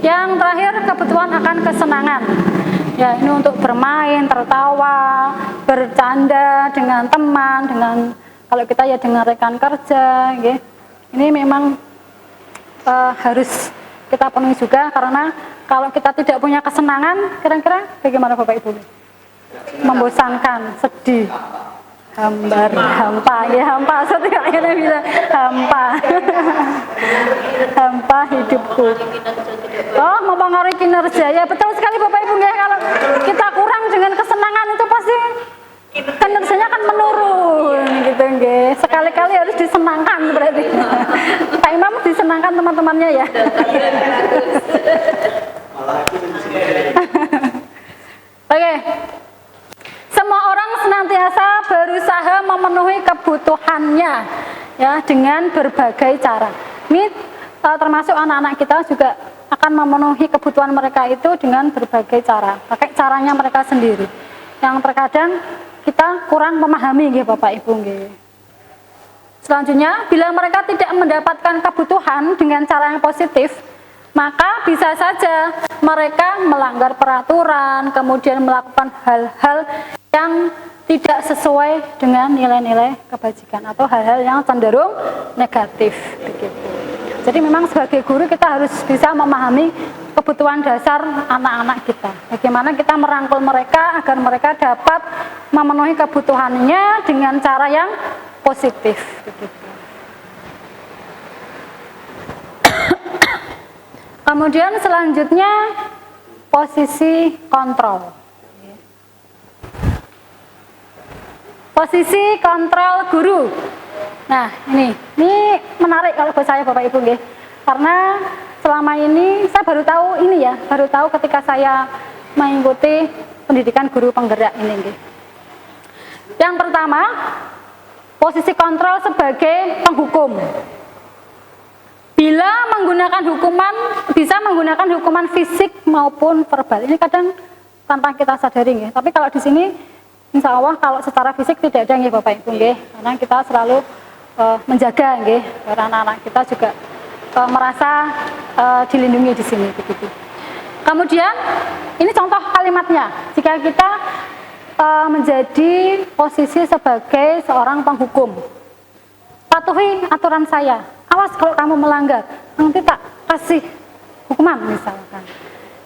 Yang terakhir, kebutuhan akan kesenangan. Ya, ini untuk bermain, tertawa, bercanda dengan teman, dengan kalau kita ya dengan rekan kerja, ya. Ini memang harus kita penuhi juga, karena kalau kita tidak punya kesenangan, kira-kira bagaimana Bapak Ibu? Membosankan, sedih, hambar, hampa, ya hampa, setidaknya bisa hampa, hampa hidupku. Oh, mempengaruhi kinerja, ya betul sekali Bapak Ibu, ya. Kalau kita kurang dengan kesenangan itu pasti kinerjanya akan menurun, gitu, nggih. Sekali-kali harus disenangkan berarti. Pak Imam disenangkan teman-temannya ya. Oke. Semua orang senantiasa berusaha memenuhi kebutuhannya ya dengan berbagai cara. Ini termasuk anak-anak kita juga akan memenuhi kebutuhan mereka itu dengan berbagai cara, pakai caranya mereka sendiri. Yang terkadang kita kurang memahami nggih Bapak Ibu nggih. Selanjutnya, bila mereka tidak mendapatkan kebutuhan dengan cara yang positif, maka bisa saja mereka melanggar peraturan, kemudian melakukan hal-hal yang tidak sesuai dengan nilai-nilai kebajikan atau hal-hal yang cenderung negatif begitu. Jadi memang sebagai guru kita harus bisa memahami kebutuhan dasar anak-anak kita. Bagaimana kita merangkul mereka agar mereka dapat memenuhi kebutuhannya dengan cara yang positif begitu. Kemudian selanjutnya posisi kontrol. Posisi kontrol guru. Nah, ini menarik kalau buat saya Bapak Ibu nggih. Karena selama ini saya baru tahu ini ya, baru tahu ketika saya mengikuti pendidikan guru penggerak ini nggih. Yang pertama, posisi kontrol sebagai penghukum. Bila menggunakan hukuman, bisa menggunakan hukuman fisik maupun verbal. Ini kadang tanpa kita sadari nggih. Tapi kalau di sini insya Allah kalau secara fisik tidak ada nggih Bapak Ibu nggih. Karena kita selalu menjaga nggih, karena anak-anak kita juga merasa dilindungi di sini begitu. Kemudian ini contoh kalimatnya. Jika kita menjadi posisi sebagai seorang penghukum, patuhi aturan saya. Awas kalau kamu melanggar, nanti tak kasih hukuman misalkan.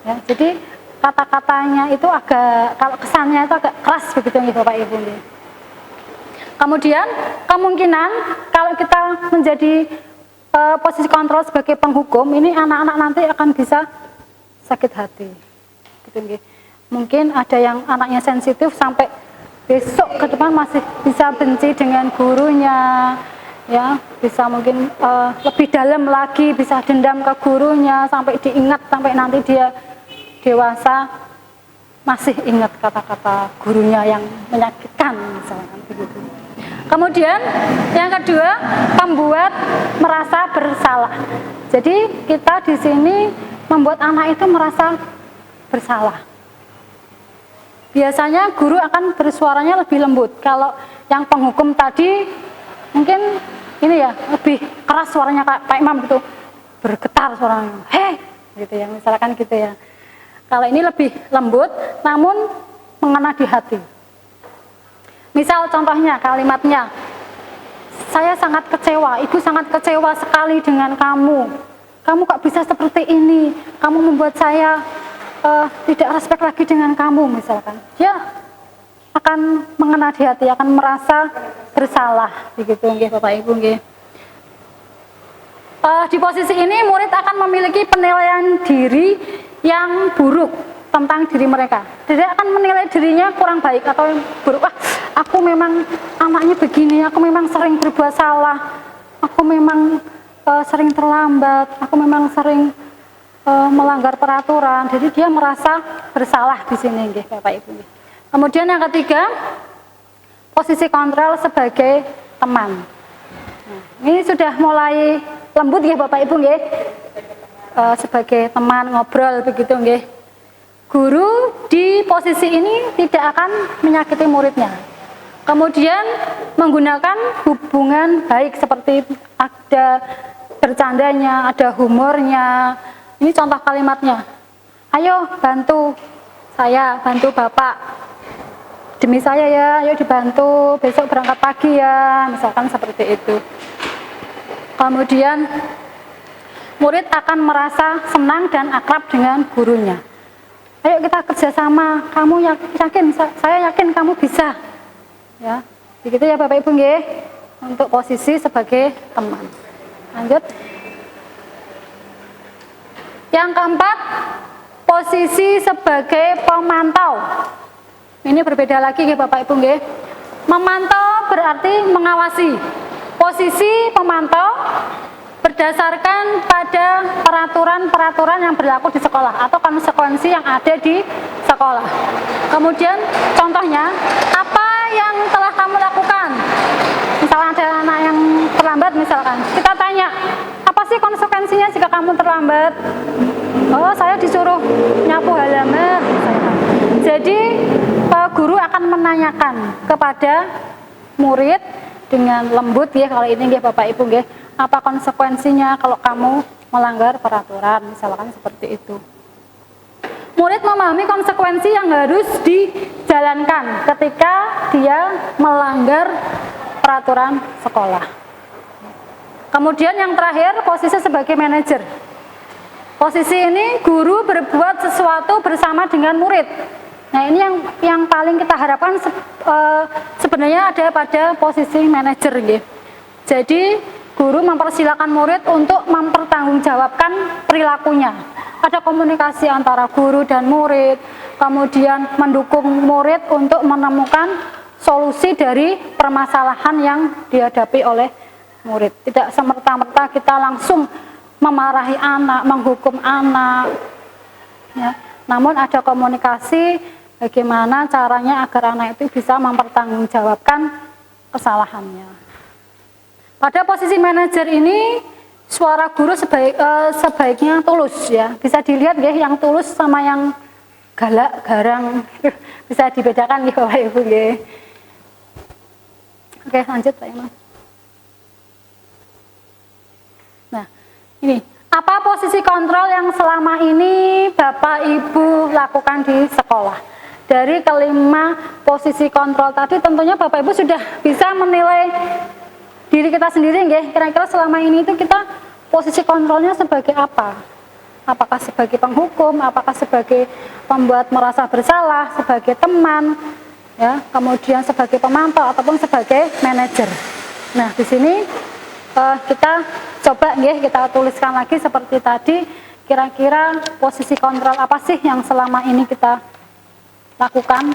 Ya, jadi kata-katanya itu agak, kalau kesannya itu agak keras begitu nih Bapak Ibu. Kemudian kemungkinan kalau kita menjadi posisi kontrol sebagai penghukum, ini anak-anak nanti akan bisa sakit hati. Gitu, nggih. Mungkin ada yang anaknya sensitif sampai besok ke depan masih bisa benci dengan gurunya. Ya, bisa mungkin lebih dalam lagi, bisa dendam ke gurunya sampai diingat sampai nanti dia dewasa masih ingat kata-kata gurunya yang menyakitkan misalkan begitu. Kemudian yang kedua, membuat merasa bersalah. Jadi kita di sini membuat anak itu merasa bersalah. Biasanya guru akan bersuaranya lebih lembut. Kalau yang penghukum tadi mungkin ini ya lebih keras suaranya Pak Imam gitu, bergetar suaranya, hei gitu ya, misalkan gitu ya. Kalau ini lebih lembut namun mengena di hati. Misal contohnya kalimatnya, saya sangat kecewa, ibu sangat kecewa sekali dengan kamu. Kamu kok bisa seperti ini, kamu membuat saya tidak respect lagi dengan kamu misalkan. Dia akan mengena di hati, akan merasa bersalah begitu nggih Bapak Ibu nggih. Di posisi ini murid akan memiliki penilaian diri yang buruk tentang diri mereka. Dia akan menilai dirinya kurang baik atau buruk. Wah, aku memang anaknya begini, aku memang sering berbuat salah, aku memang sering terlambat, aku memang sering melanggar peraturan, jadi dia merasa bersalah di sini nggih Bapak Ibu. Kemudian yang ketiga, posisi kontrol sebagai teman. Nah, ini sudah mulai lembut ya Bapak Ibu nggih. Sebagai teman ngobrol begitu nggih. Guru di posisi ini tidak akan menyakiti muridnya. Kemudian menggunakan hubungan baik seperti ada bercandanya, ada humornya. Ini contoh kalimatnya. Ayo bantu saya, bantu Bapak. Demi saya ya, ayo dibantu, besok berangkat pagi ya, misalkan seperti itu. Kemudian murid akan merasa senang dan akrab dengan gurunya. Ayo kita kerjasama, kamu yakin, saya yakin kamu bisa. Ya, begitu ya Bapak Ibu nggih, untuk posisi sebagai teman. Lanjut. Yang keempat, posisi sebagai pemantau. Ini berbeda lagi nggih Bapak Ibu nggih. Memantau berarti mengawasi. Posisi pemantau berdasarkan pada peraturan-peraturan yang berlaku di sekolah atau konsekuensi yang ada di sekolah. Kemudian contohnya, apa yang telah kamu lakukan? Misalnya ada anak yang terlambat misalkan, kita tanya, apa sih konsekuensinya jika kamu terlambat? Oh, saya disuruh nyapu halaman. Jadi guru akan menanyakan kepada murid dengan lembut ya, kalau ini nggih Bapak Ibu nggih, apa konsekuensinya kalau kamu melanggar peraturan, misalkan seperti itu. Murid memahami konsekuensi yang harus dijalankan ketika dia melanggar peraturan sekolah. Kemudian yang terakhir, posisi sebagai manajer. Posisi ini guru berbuat sesuatu bersama dengan murid. Nah, ini yang paling kita harapkan sebenarnya ada pada posisi manajer gitu. Jadi guru mempersilahkan murid untuk mempertanggungjawabkan perilakunya. Ada komunikasi antara guru dan murid, kemudian mendukung murid untuk menemukan solusi dari permasalahan yang dihadapi oleh murid. Tidak semerta-merta kita langsung memarahi anak, menghukum anak. Ya. Namun ada komunikasi bagaimana caranya agar anak itu bisa mempertanggungjawabkan kesalahannya. Pada posisi manajer ini, suara guru sebaiknya tulus ya. Bisa dilihat ya, yang tulus sama yang galak, garang, bisa dibedakan ya Bapak Ibu ya. Oke, lanjut Pak Imam. Nah, ini apa posisi kontrol yang selama ini Bapak Ibu lakukan di sekolah? Dari kelima posisi kontrol tadi tentunya Bapak Ibu sudah bisa menilai diri kita sendiri nggih, kira-kira selama ini itu kita posisi kontrolnya sebagai apa? Apakah sebagai penghukum, apakah sebagai pembuat merasa bersalah, sebagai teman, ya, kemudian sebagai pemantau ataupun sebagai manajer. Nah, di sini kita coba nggih, kita tuliskan lagi seperti tadi, kira-kira posisi kontrol apa sih yang selama ini kita lakukan?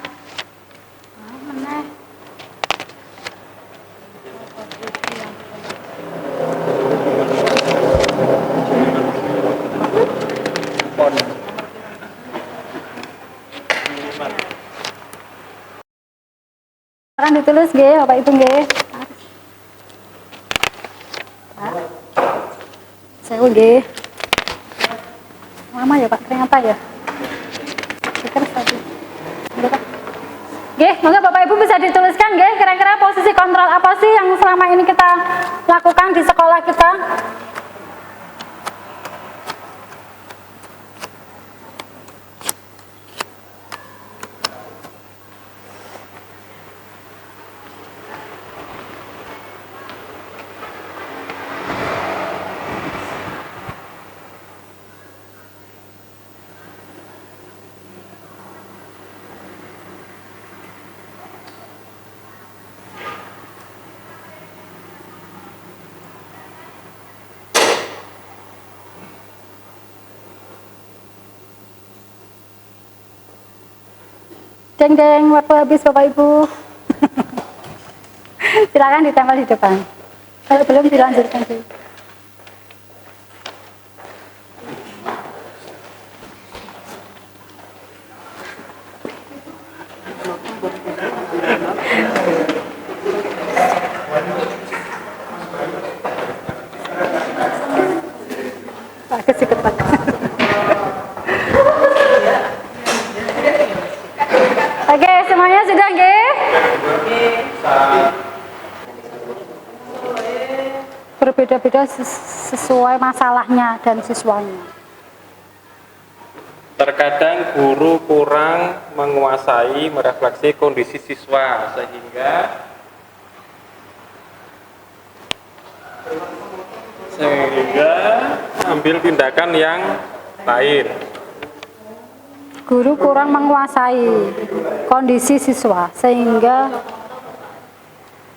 Sekarang ditulis nggih Bapak Ibu nggih. Saya nggih. Lama ya Pak, ternyata ya. Pikir tadi. Nggih, monggo Bapak Ibu bisa dituliskan nggih kira-kira posisi kontrol apa sih yang selama ini kita lakukan di sekolah kita? Deng-deng, waktu habis Bapak Ibu. Silakan ditempel di depan. Kalau belum dilanjutkan dulu. berbeda-beda sesuai masalahnya dan siswanya. Terkadang guru kurang menguasai merefleksi kondisi siswa sehingga ambil tindakan yang lain. Guru kurang menguasai kondisi siswa sehingga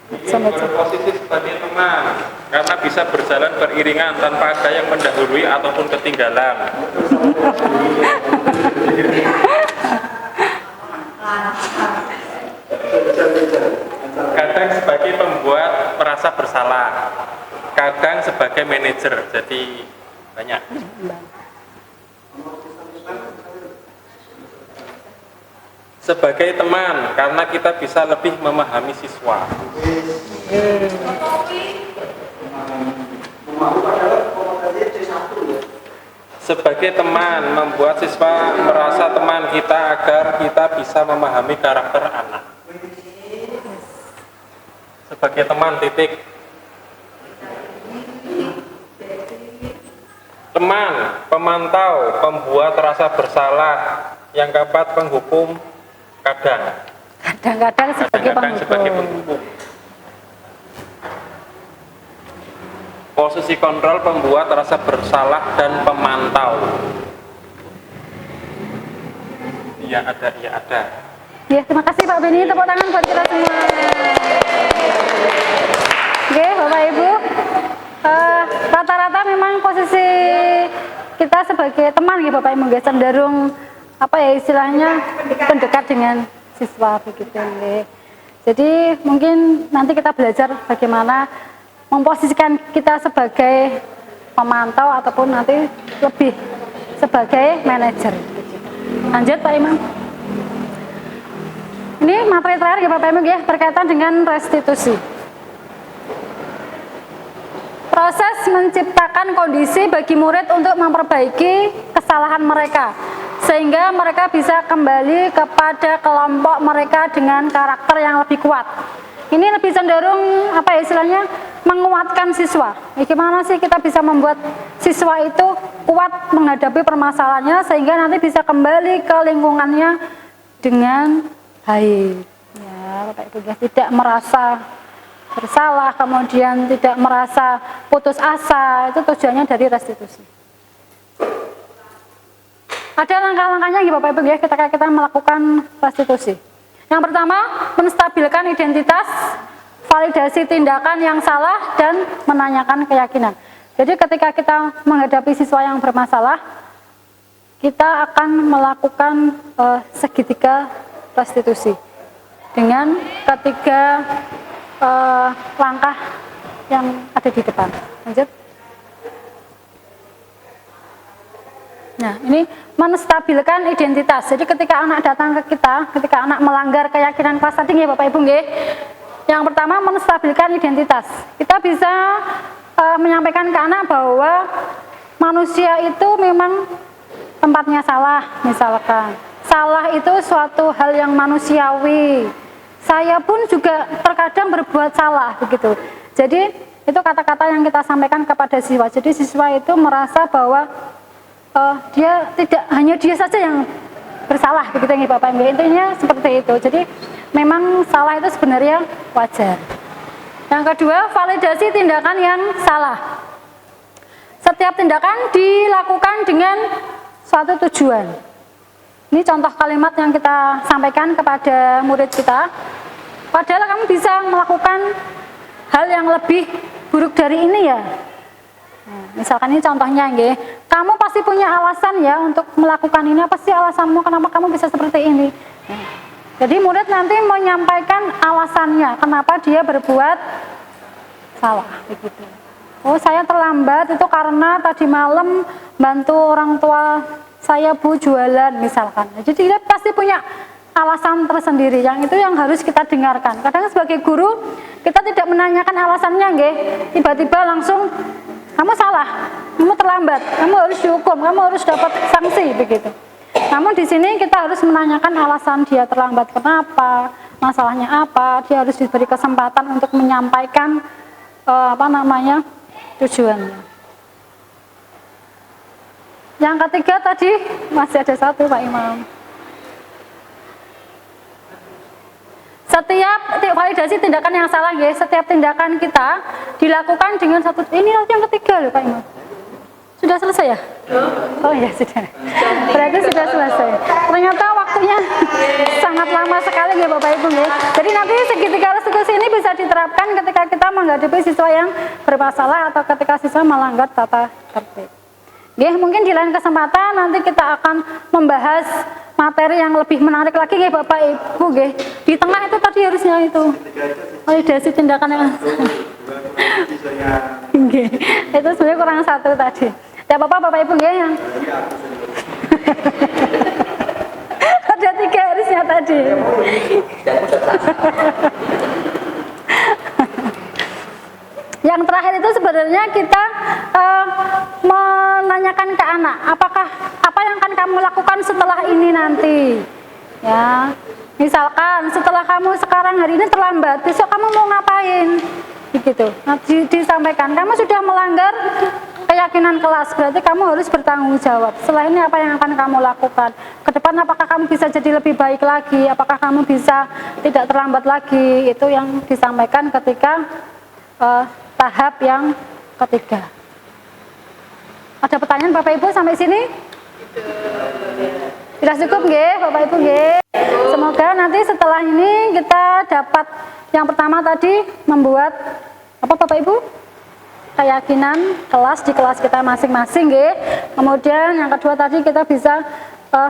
Berposisi sebagai teman karena bisa berjalan beriringan tanpa ada yang mendahului ataupun ketinggalan. Kadang sebagai pembuat merasa bersalah, kadang sebagai manajer, jadi banyak. Sebagai teman, karena kita bisa lebih memahami siswa. Sebagai teman, membuat siswa merasa teman kita agar kita bisa memahami karakter anak. Sebagai teman, titik. Teman, pemantau, pembuat rasa bersalah, yang dapat penghukum kadang-kadang sebagai penghukum. Posisi kontrol, pembuat rasa bersalah dan pemantau. Iya ada. Ya, terima kasih Pak Beni, tepuk tangan buat kita semua. Oke, Bapak Ibu, rata-rata memang posisi kita sebagai teman ya Bapak Ibu, cenderung apa ya istilahnya pendekat dengan siswa begitu ya. Jadi mungkin nanti kita belajar bagaimana memposisikan kita sebagai pemantau ataupun nanti lebih sebagai manajer. Lanjut Pak Imam. Ini materi terakhir ya Bapak Ibu ya, berkaitan dengan restitusi. Proses menciptakan kondisi bagi murid untuk memperbaiki kesalahan mereka sehingga mereka bisa kembali kepada kelompok mereka dengan karakter yang lebih kuat. Ini lebih cenderung apa ya istilahnya menguatkan siswa. Gimana sih kita bisa membuat siswa itu kuat menghadapi permasalahannya sehingga nanti bisa kembali ke lingkungannya dengan baik. Ya, Bapak Ibu ya, tidak merasa bersalah, kemudian tidak merasa putus asa. Itu tujuannya dari restitusi. Ada langkah-langkahnya ya Bapak Ibu ya ketika kita melakukan restitusi. Yang pertama, menstabilkan identitas, validasi tindakan yang salah, dan menanyakan keyakinan. Jadi ketika kita menghadapi siswa yang bermasalah, kita akan melakukan segitiga restitusi dengan ketiga langkah yang ada di depan. Lanjut. Nah, ini menstabilkan identitas. Jadi ketika anak datang ke kita, ketika anak melanggar keyakinan kelas tadi ya Bapak Ibu nggih. Yang pertama menstabilkan identitas. Kita bisa menyampaikan ke anak bahwa manusia itu memang tempatnya salah, misalkan. Salah itu suatu hal yang manusiawi. Saya pun juga terkadang berbuat salah begitu. Jadi itu kata-kata yang kita sampaikan kepada siswa. Jadi siswa itu merasa bahwa dia tidak hanya dia saja yang bersalah begitu ya Bapak Ibu. Intinya seperti itu. Jadi memang salah itu sebenarnya wajar. Yang kedua, validasi tindakan yang salah. Setiap tindakan dilakukan dengan suatu tujuan. Ini contoh kalimat yang kita sampaikan kepada murid kita. Padahal kamu bisa melakukan hal yang lebih buruk dari ini ya. Nah, misalkan ini contohnya nggih. Kamu pasti punya alasan ya untuk melakukan ini. Apa sih alasanmu? Kenapa kamu bisa seperti ini? Nah, jadi murid nanti menyampaikan alasannya kenapa dia berbuat salah begitu. Oh, saya terlambat itu karena tadi malam bantu orang tua saya Bu jualan misalkan. Jadi dia pasti punya alasan tersendiri, yang itu yang harus kita dengarkan. Kadang sebagai guru kita tidak menanyakan alasannya nggih. Tiba-tiba langsung kamu salah, kamu terlambat, kamu harus dihukum, kamu harus dapat sanksi begitu. Namun di sini kita harus menanyakan alasan dia terlambat kenapa, masalahnya apa, dia harus diberi kesempatan untuk menyampaikan tujuannya. Yang ketiga tadi masih ada satu Pak Imam. Setiap validasi tindakan yang salah ya, setiap tindakan kita dilakukan dengan satu, ini yang ketiga loh Pak Imam. Sudah selesai ya? Oh ya sudah. Berarti sudah selesai. Ternyata waktunya sangat lama sekali ya Bapak Ibu ya. Jadi nanti segitiga restitusi ini bisa diterapkan ketika kita menghadapi siswa yang bermasalah atau ketika siswa melanggar tata tertib. Ya, mungkin di lain kesempatan nanti kita akan membahas materi yang lebih menarik lagi ya Bapak Ibu ya. Di tengah itu tadi harusnya itu validasi tindakan yang itu sebenarnya kurang satu tadi. Ya Bapak Ibu ya yang ada 3 harusnya tadi. Yang terakhir itu sebenarnya kita menanyakan ke anak, apakah apa yang akan kamu lakukan setelah ini nanti, ya. Misalkan setelah kamu sekarang hari ini terlambat, besok kamu mau ngapain? Begitu. Nah, disampaikan kamu sudah melanggar keyakinan kelas, berarti kamu harus bertanggung jawab. Setelah ini apa yang akan kamu lakukan? Ke depan apakah kamu bisa jadi lebih baik lagi? Apakah kamu bisa tidak terlambat lagi? Itu yang disampaikan ketika tahap yang ketiga. Ada pertanyaan Bapak Ibu sampai sini? Sudah cukup nggih Bapak Ibu nggih? Semoga nanti setelah ini kita dapat yang pertama tadi membuat apa Bapak Ibu? Keyakinan kelas di kelas kita masing-masing nggih. Kemudian yang kedua tadi kita bisa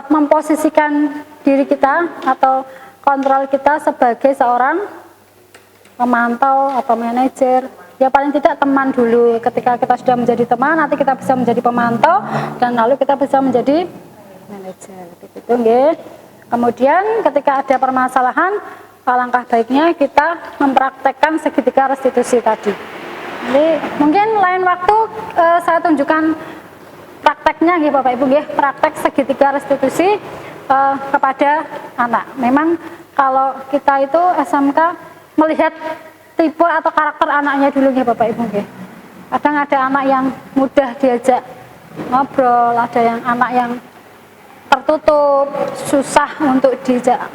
memposisikan diri kita atau kontrol kita sebagai seorang pemantau atau manajer. Ya paling tidak teman dulu. Ketika kita sudah menjadi teman, nanti kita bisa menjadi pemantau dan lalu kita bisa menjadi manajer. Begitu nggih. Kemudian ketika ada permasalahan, alangkah baiknya kita mempraktekkan segitiga restitusi tadi. Jadi mungkin lain waktu saya tunjukkan prakteknya nggih Bapak Ibu nggih, praktek segitiga restitusi kepada anak. Memang kalau kita itu SMK melihat tipe atau karakter anaknya dulu ya Bapak Ibu nggih. Kadang ada anak yang mudah diajak ngobrol, ada yang anak yang tertutup, susah untuk diajak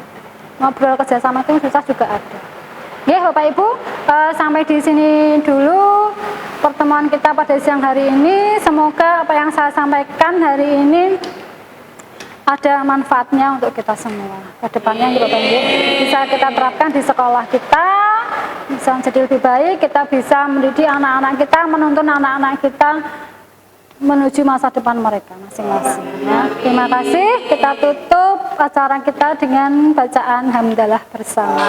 ngobrol, kerjasama itu susah juga ada. Nggih Bapak Ibu, sampai di sini dulu pertemuan kita pada siang hari ini. Semoga apa yang saya sampaikan hari ini ada manfaatnya untuk kita semua. Kedepannya Bapak Ibu bisa kita terapkan di sekolah kita, bisa menjadi lebih baik, kita bisa mendidik anak-anak kita, menuntun anak-anak kita menuju masa depan mereka masing-masing. Ya, terima kasih. Kita tutup acara kita dengan bacaan hamdalah bersama.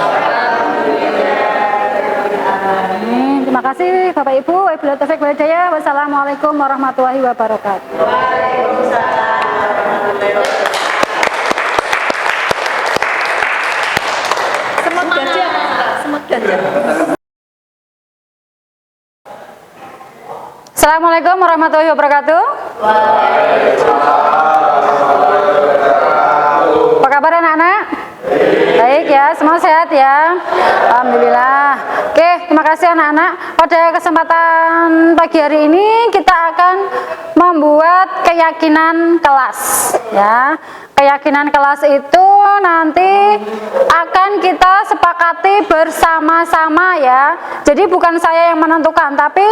Amin. Terima kasih Bapak Ibu. Wabillahi taufiq wal hidayah. Wassalamualaikum warahmatullahi wabarakatuh. Semut gajah. Semut gajah. Assalamualaikum warahmatullahi wabarakatuh. Apa kabar anak-anak? Baik ya, semua sehat ya. Alhamdulillah. Oke, terima kasih anak-anak. Pada kesempatan pagi hari ini kita akan membuat keyakinan kelas ya. Keyakinan kelas itu nanti akan kita sepakati bersama-sama ya. Jadi bukan saya yang menentukan, tapi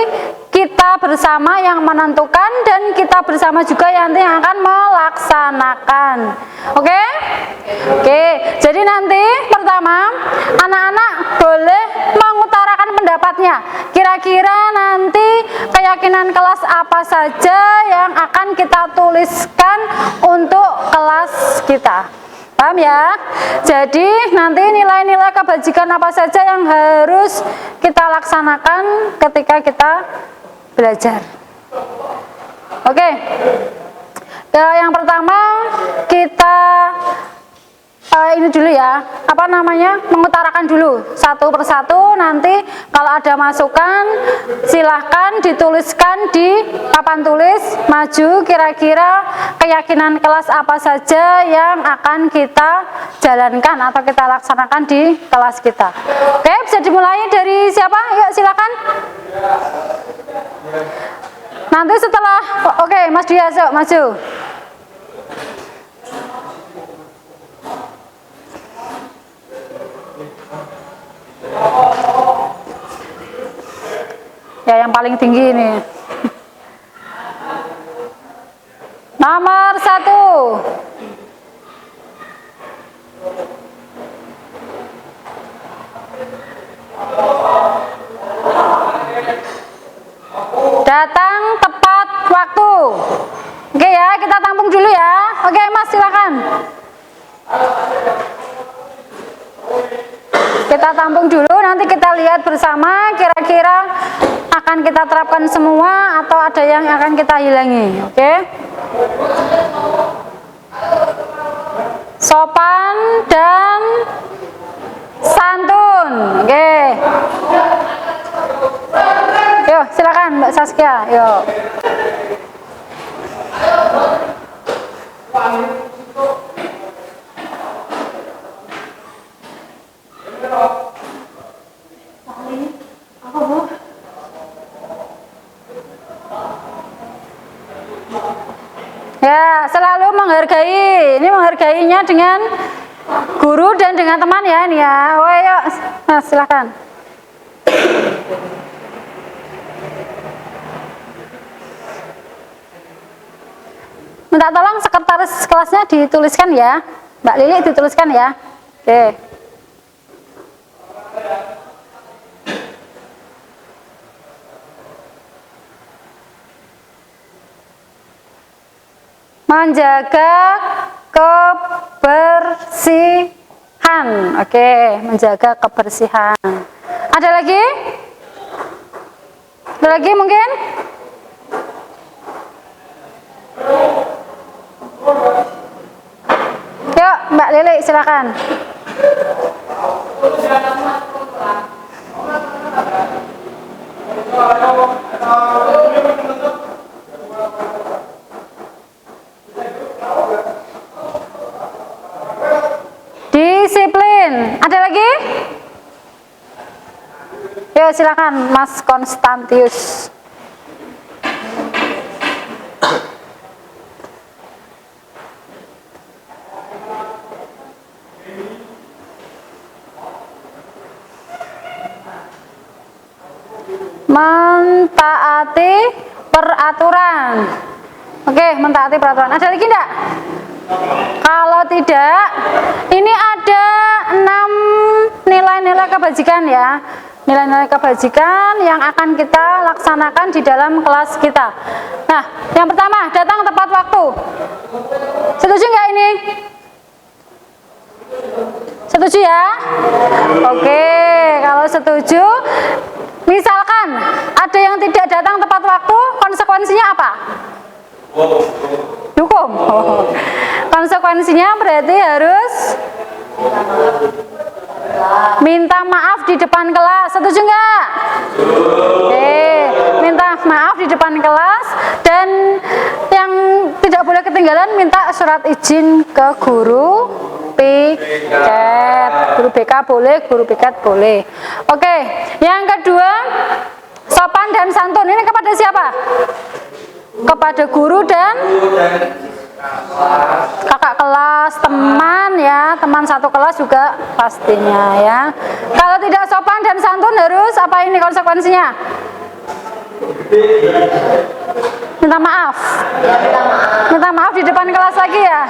kita bersama yang menentukan dan kita bersama juga yang nanti akan melaksanakan. Oke? Oke, jadi nanti pertama anak-anak boleh mengutarakan pendapatnya. Kira-kira nanti keyakinan kelas apa saja yang akan kita tuliskan untuk kelas kita. Paham ya? Jadi nanti nilai-nilai kebajikan apa saja yang harus kita laksanakan ketika kita belajar. Oke. Yang pertama kita ini dulu ya, apa namanya, mengutarakan dulu satu persatu. Nanti kalau ada masukan silahkan dituliskan di papan tulis maju, kira-kira keyakinan kelas apa saja yang akan kita jalankan atau kita laksanakan di kelas kita. Oke, bisa dimulai dari siapa? Yuk silakan. Nanti setelah, oke, Mas Dia, maju. Ya, yang paling tinggi ini. Nomor 1. Datang tepat waktu. Oke ya, kita tampung dulu ya. Oke Mas, silakan. Kita tampung dulu, nanti kita lihat bersama kira-kira akan kita terapkan semua atau ada yang akan kita hilangi. Oke. Sopan dan santun. Oke. Yuk, silakan Mbak Saskia. Yuk. Ya, selalu menghargai. Ini menghargainya dengan guru dan dengan teman ya ini ya. Oh, yuk. Nah, silakan. Minta tolong sekretaris kelasnya dituliskan ya. Mbak Lili dituliskan ya. Oke. Menjaga kebersihan. Oke, menjaga kebersihan. Ada lagi? Ada lagi mungkin? Yuk, Mbak Lili silakan. Disiplin. Ada lagi? Yuk silakan Mas Konstantius. Mentaati peraturan. Oke, mentaati peraturan. Ada lagi enggak? Kalau tidak, ini ada 6 nilai-nilai kebajikan ya. Nilai-nilai kebajikan yang akan kita laksanakan di dalam kelas kita. Nah, yang pertama, datang tepat waktu. Setuju nggak ini? Setuju ya? Oke, kalau setuju, misalkan ada yang tidak datang tepat waktu, konsekuensinya apa? Hukum. Konsekuensinya berarti harus minta maaf di depan kelas. Setuju nggak? Oke, minta maaf di depan kelas dan yang tidak boleh ketinggalan minta surat izin ke guru piket. Guru BK boleh, guru piket boleh. Oke, yang kedua, sopan dan santun. Ini kepada siapa? Kepada guru dan kakak kelas, teman ya, teman satu kelas juga pastinya ya. Kalau tidak sopan dan santun harus apa ini konsekuensinya? Minta maaf. Minta maaf di depan kelas lagi ya.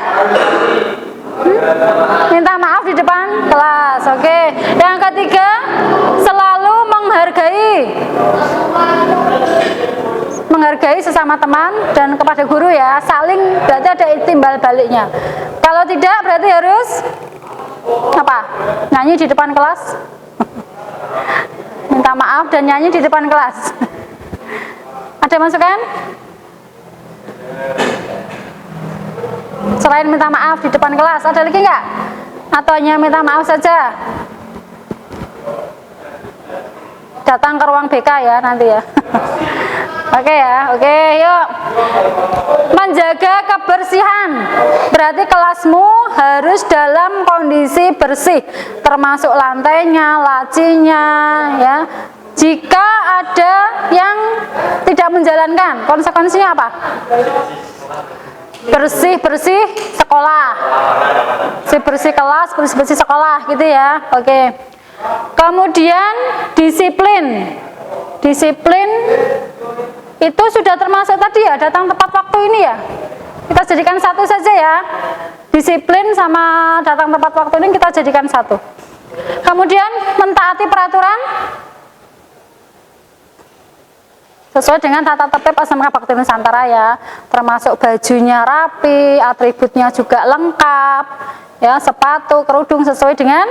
Minta maaf di depan kelas. Oke. Yang ketiga, selalu menghargai sesama teman dan kepada guru ya, saling, berarti ada timbal baliknya. Kalau tidak berarti harus apa? Nyanyi di depan kelas. Minta maaf dan nyanyi di depan kelas. Ada masukan? Selain minta maaf di depan kelas, ada lagi nggak? Atau hanya minta maaf saja? Datang ke ruang BK ya nanti ya. Oke ya, oke yuk. Menjaga kebersihan, berarti kelasmu harus dalam kondisi bersih, termasuk lantainya, lacinya, ya, Jika ada yang tidak menjalankan, konsekuensinya apa? Bersih-bersih sekolah, bersih-bersih kelas, bersih-bersih sekolah gitu ya. Oke. Kemudian disiplin. Disiplin itu sudah termasuk tadi ya, datang tepat waktu ini ya. Kita jadikan satu saja ya. Disiplin sama datang tepat waktu ini kita jadikan satu. Kemudian mentaati peraturan sesuai dengan tata tertib SMK Bakti Nusantara ya, termasuk bajunya rapi, atributnya juga lengkap, ya, sepatu, kerudung sesuai dengan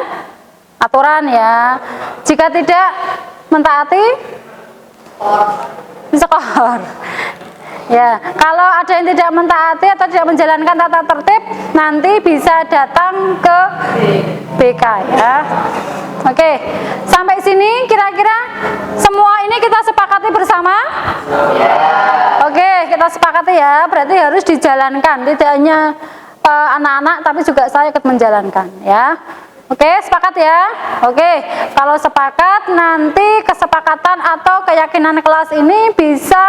aturan ya. Jika tidak mentaati, diskor. Ya, kalau ada yang tidak mentaati atau tidak menjalankan tata tertib, nanti bisa datang ke BK ya. Oke, sampai sini kira-kira semua ini kita sepakati bersama? Oke, kita sepakati ya, berarti harus dijalankan, tidak hanya anak-anak tapi juga saya ikut menjalankan ya. Oke, sepakat ya? Oke, kalau sepakat nanti kesepakatan atau keyakinan kelas ini bisa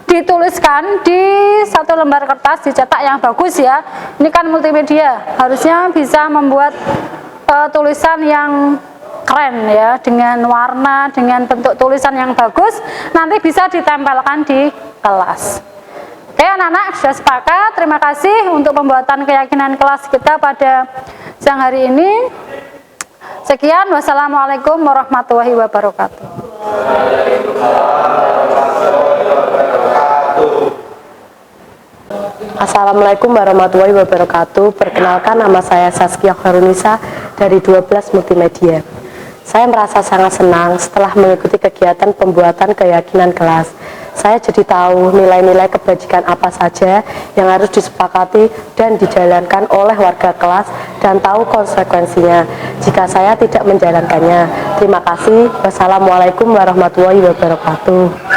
dituliskan di satu lembar kertas, dicetak yang bagus ya. Ini kan multimedia, harusnya bisa membuat tulisan yang keren ya, dengan warna, dengan bentuk tulisan yang bagus, nanti bisa ditempelkan di kelas. Oke anak-anak, sudah sepakat. Terima kasih untuk pembuatan keyakinan kelas kita pada siang hari ini. Sekian, wassalamualaikum warahmatullahi wabarakatuh. Assalamualaikum warahmatullahi wabarakatuh. Perkenalkan, nama saya Saskia Kharunisa dari 12 Multimedia. Saya merasa sangat senang setelah mengikuti kegiatan pembuatan keyakinan kelas. Saya jadi tahu nilai-nilai kebajikan apa saja yang harus disepakati dan dijalankan oleh warga kelas dan tahu konsekuensinya jika saya tidak menjalankannya. Terima kasih. Wassalamualaikum warahmatullahi wabarakatuh.